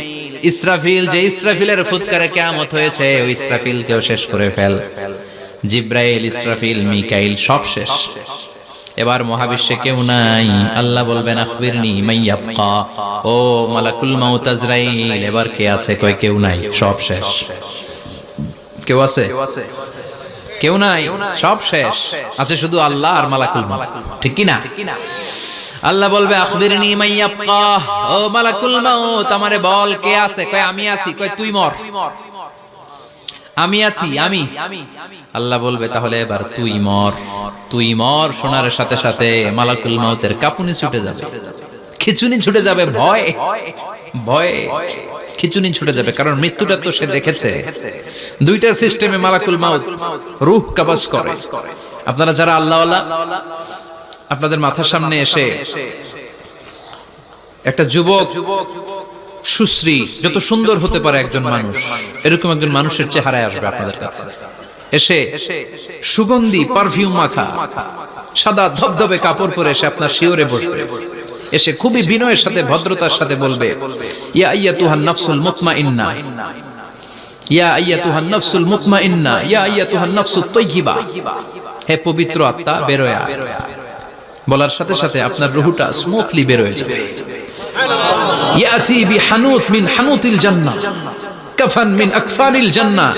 ইসরাফিল, যে ইসরাফিলের ফুৎকারে কিয়ামত হয়েছে ওই ইসরাফিলকেও শেষ করে ফেল। জিব্রাইল, ইসরাফিল, মিকাইল সব শেষ, এবার মহাবিশ্বে কেউ নাই। আল্লাহ বলবেন, আখবিরনি মাইয়াবকা, ও মালাকুল মাউত আজরাইল, এবার কে আছে? কয় কেউ নাই, সব শেষ। কেউ আছে? কেউ নাই, সব শেষ, আছে শুধু আল্লাহ আর মালাকুল মাউত, ঠিক কি না? আল্লাহ বলবে, আখবিরনি মাইয়াবকা, ও মালাকুল মাউত আমারে বল কে আছে? কয় আমি আছি। কয় তুই মর। আমি আছি, আমি। আল্লাহ বলবে তাহলে এবার তুই মর, তুই মর। শোনার সাথে সাথে মালাকুল মাউতের কাঁপুনি ছুটে যাবে, খিচুনি ছুটে যাবে, ভয় ভয়ে খিচুনি ছুটে যাবে, কারণ মৃত্যুটা তো সে দেখেছে। দুইটা সিস্টেমে মালাকুল মাউত রূহ কবজ করে। আপনারা যারা আল্লাহওয়ালা, আপনাদের মাথার সামনে এসে একটা যুবক, সুশ্রী, যত সুন্দর হতে পারে একজন মানুষ, এরকম একজন মানুষের চেহারায় আসবে আপনাদের কাছে, এসে সুগন্ধি পারফিউম মাখা সাদা ধবধবে কাপড় পরে এসে আপনার শিওরে বসবে, এসে খুবই বিনয়ের সাথে ভদ্রতার সাথে বলবে, ইয়া আইয়াতুহান নাফসুল মুতমাইন্না, ইয়া আইয়াতুহান নাফসুল মুতমাইন্না, ইয়া আইয়াতুহান নাফসুত তাইয়্যিবা, হে পবিত্র আত্মা বের হয়ে আয়। বলার সাথে সাথে আপনার রূহটা স্মুথলি বের হয়ে যাবে। ইয়াতি বিহানুত মিন হানুতিল জান্নাহ, কাফান মিন আকফানিল জান্নাহ,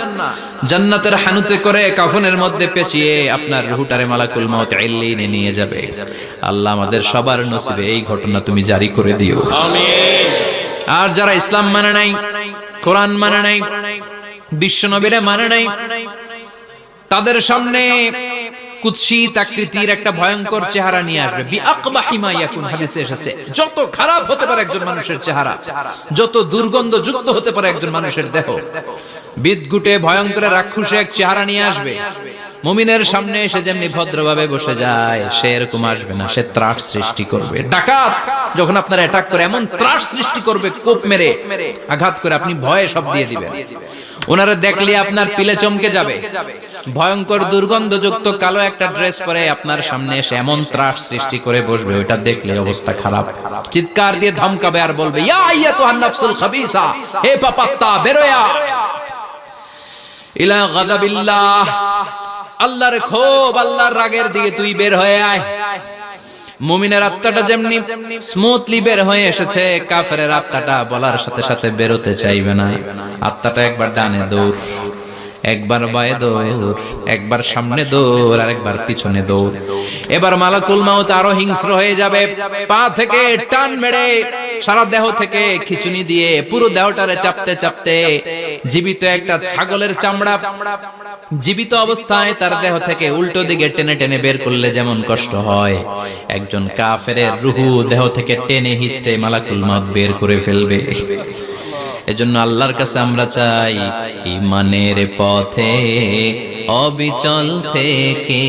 জান্নাতের হানুতে করে কাফনের মধ্যে পেঁচিয়ে আপনার রূহটারে মালাকুল মাউত ইল্লিনে নিয়ে যাবে। আল্লাহ আমাদের সবার নসিবে এই ঘটনা তুমি জারি করে দিও, আমিন। আর যারা ইসলাম মানে নাই, কোরআন মানে নাই, বিশ্ব নবীরে মানে নাই, তাদের সামনে কুৎসিত আকৃতির একটা ভয়ঙ্কর চেহারা নিয়ে আসবে। বিআকবাহি মা ইয়াকুন, হাদিসে এসেছে যত খারাপ হতে পারে একজন মানুষের চেহারা, যত দুর্গন্ধযুক্ত হতে পারে একজন মানুষের দেহ, বিদঘুটে ভয়ঙ্কর রাক্ষসে এক চেহারা নিয়ে আসবে। মুমিনের সামনে এসে যেমনি ভদ্রভাবে বসে যায়, সে এরকম আসবে না, সে ত্রাস সৃষ্টি করবে। ডাকাত যখন আপনার অ্যাটাক করে এমন ত্রাস সৃষ্টি করবে, কোপ মেরে আঘাত করে আপনি ভয়ে সব দিয়ে দিবেন। ওনারা দেখলে আপনার পিলে চমকে যাবে। ভয়ঙ্কর দুর্গন্ধযুক্ত কালো একটা ড্রেস পরে আপনার সামনে এসে এমন ত্রাস সৃষ্টি করে বসবে, ওটা দেখলে অবস্থা খারাপ। চিৎকার দিয়ে ধমকাবে আর বলবে, ইয়া আইয়াতুহান নাফসুল খাবিসা, হে পাপাত্তা বের হয়ে আয় ইলা গাদাবিল্লাহ, আল্লাহর ক্ষোভ, আল্লাহর রাগের দিকে তুই বের হয়ে আয়। মুমিনের আত্মাটা যেমনি স্মুথলি বের হয়ে এসেছে, কাফেরের আত্মাটা বলার সাথে সাথে বেরোতে চাইবে না। আত্মাটা একবার ডানে দৌড়, একবার বায়ে দৌড়, একবার সামনে দৌড়, আর একবার পিছনে দৌড়। এবার মালাকুল মাউত আরো হিংস্র হয়ে যাবে, পা থেকে টান মেরে সারা দেহ থেকে খিচুনি দিয়ে পুরো দেহটারে চাপতে চাপতে জীবিত একটা ছাগলের চামড়া জীবিত অবস্থায় তার দেহ থেকে উল্টো দিকে টেনে টেনে বের করলে যেমন কষ্ট হয়, একজন কাফেরের রূহ দেহ থেকে টেনে হিচড়ে মালাকুল মাউত বের করে ফেলবে। এজন্য আল্লাহর কাছে আমরা চাই, ঈমানের পথে অবিচল থেকে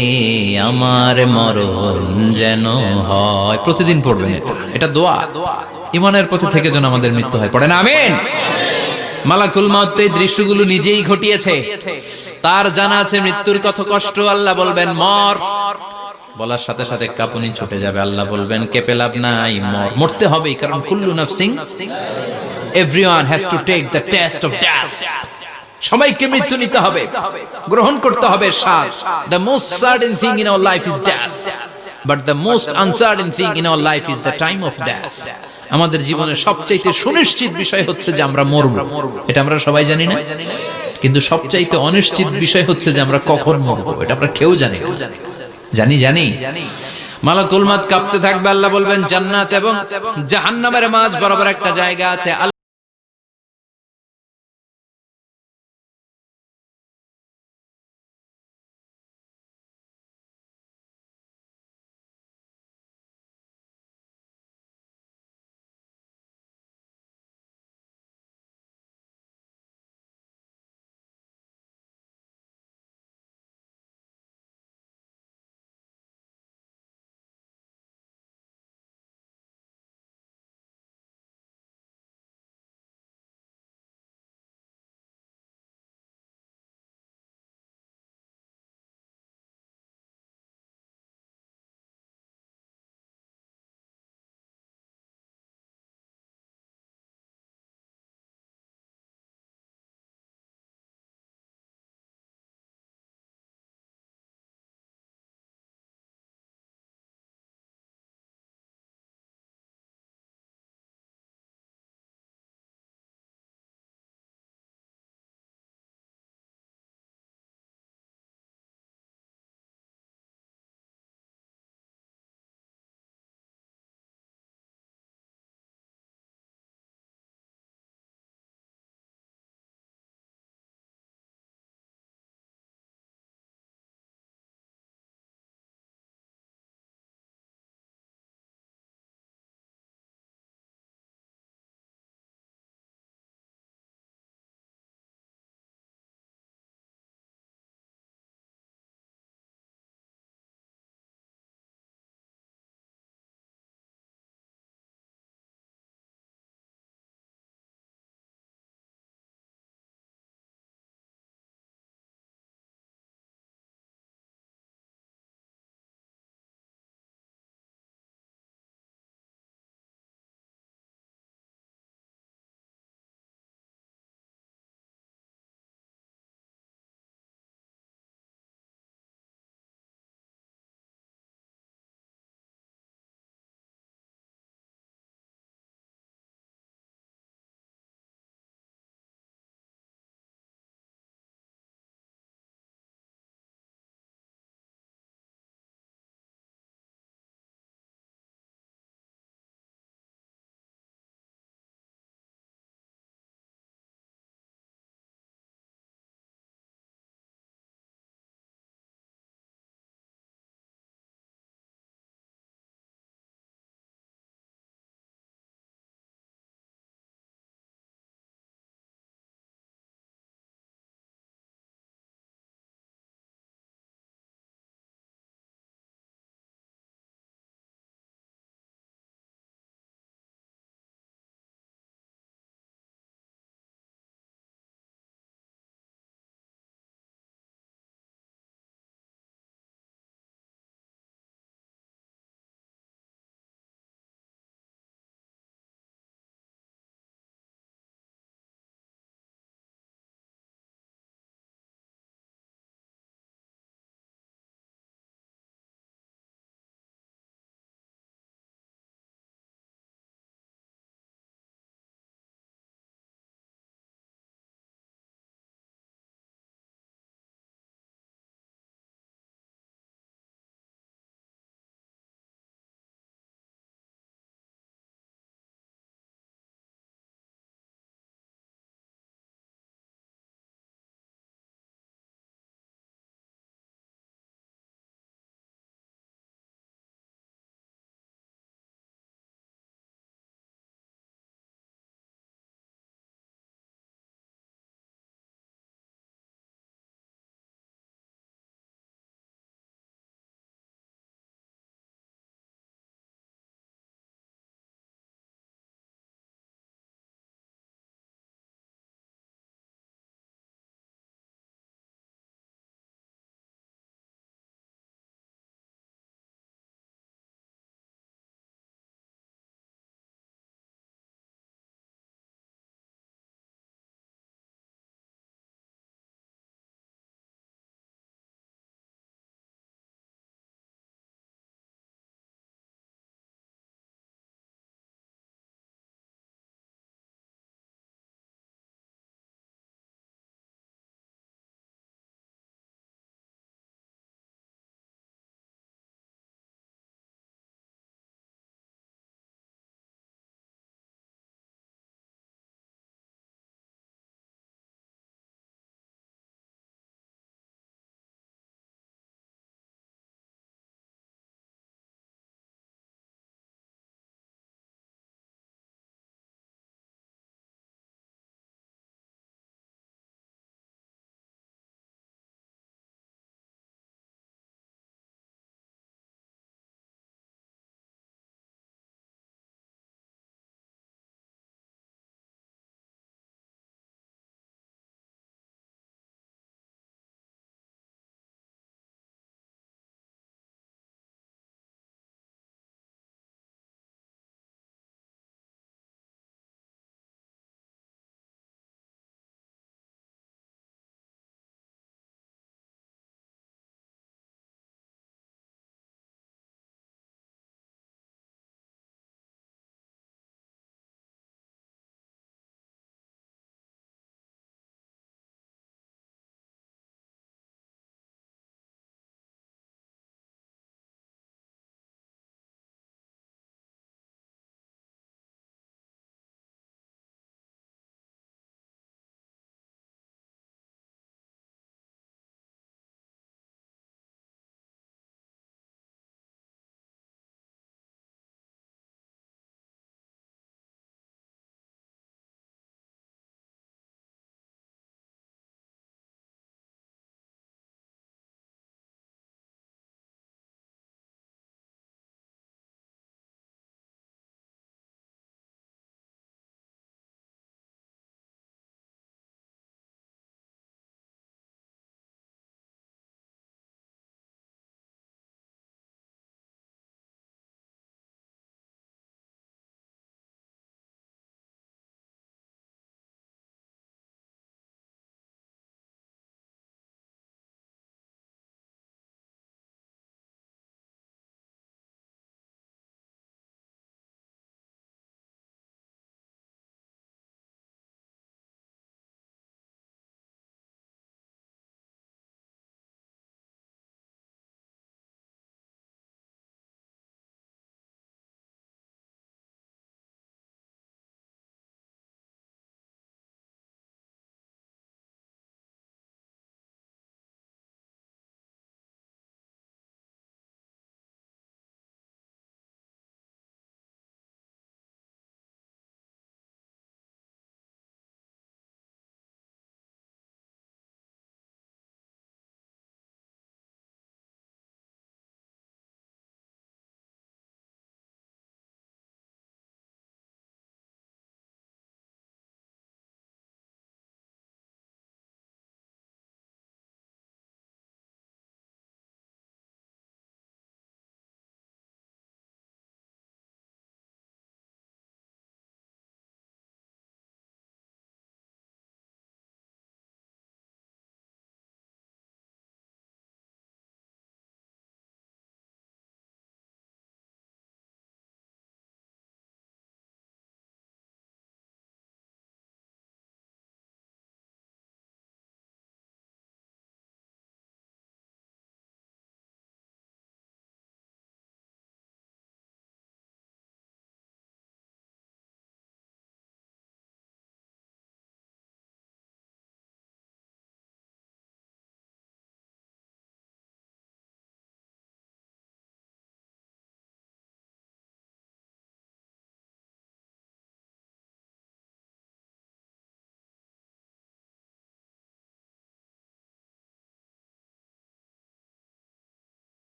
আমার মরণ যেন হয়। প্রতিদিন পড়বেন এটা, এটা দোয়া। ঈমানের পথে থেকে যেন আমাদের মৃত্যু হয়, পড়েন আমিন। মালাকুল মাউত এই দৃশ্যগুলো নিজেই ঘটিয়েছে, তার জানা আছে মৃত্যুর কত কষ্ট। আল্লাহ বলবেন মর, বলার সাথে সাথে কাঁপুনি ছুটে যাবে। আল্লাহ বলবেন কেঁপে লাভ নাই, মর, মরতে হবেই, কারণ কুল্লু নাফসিন, everyone has to take the test of death. সবাইকে মৃত্যু নিতে হবে, গ্রহণ করতে হবে স্বাদ। The most certain thing in our life is death, but the most uncertain thing in our life is the time of death. আমাদের জীবনের সবচাইতে সুনিশ্চিত বিষয় হচ্ছে যে আমরা মরব, এটা আমরা সবাই জানি না, কিন্তু সবচাইতে অনিশ্চিত বিষয় হচ্ছে যে আমরা কখন মরব, এটা আমরা কেউ জানি না। জানি মালাকুল মাউত কাঁপতে থাকবে। আল্লাহ বলবেন জান্নাত এবং জাহান্নামের মাঝ বরাবর একটা জায়গা আছে।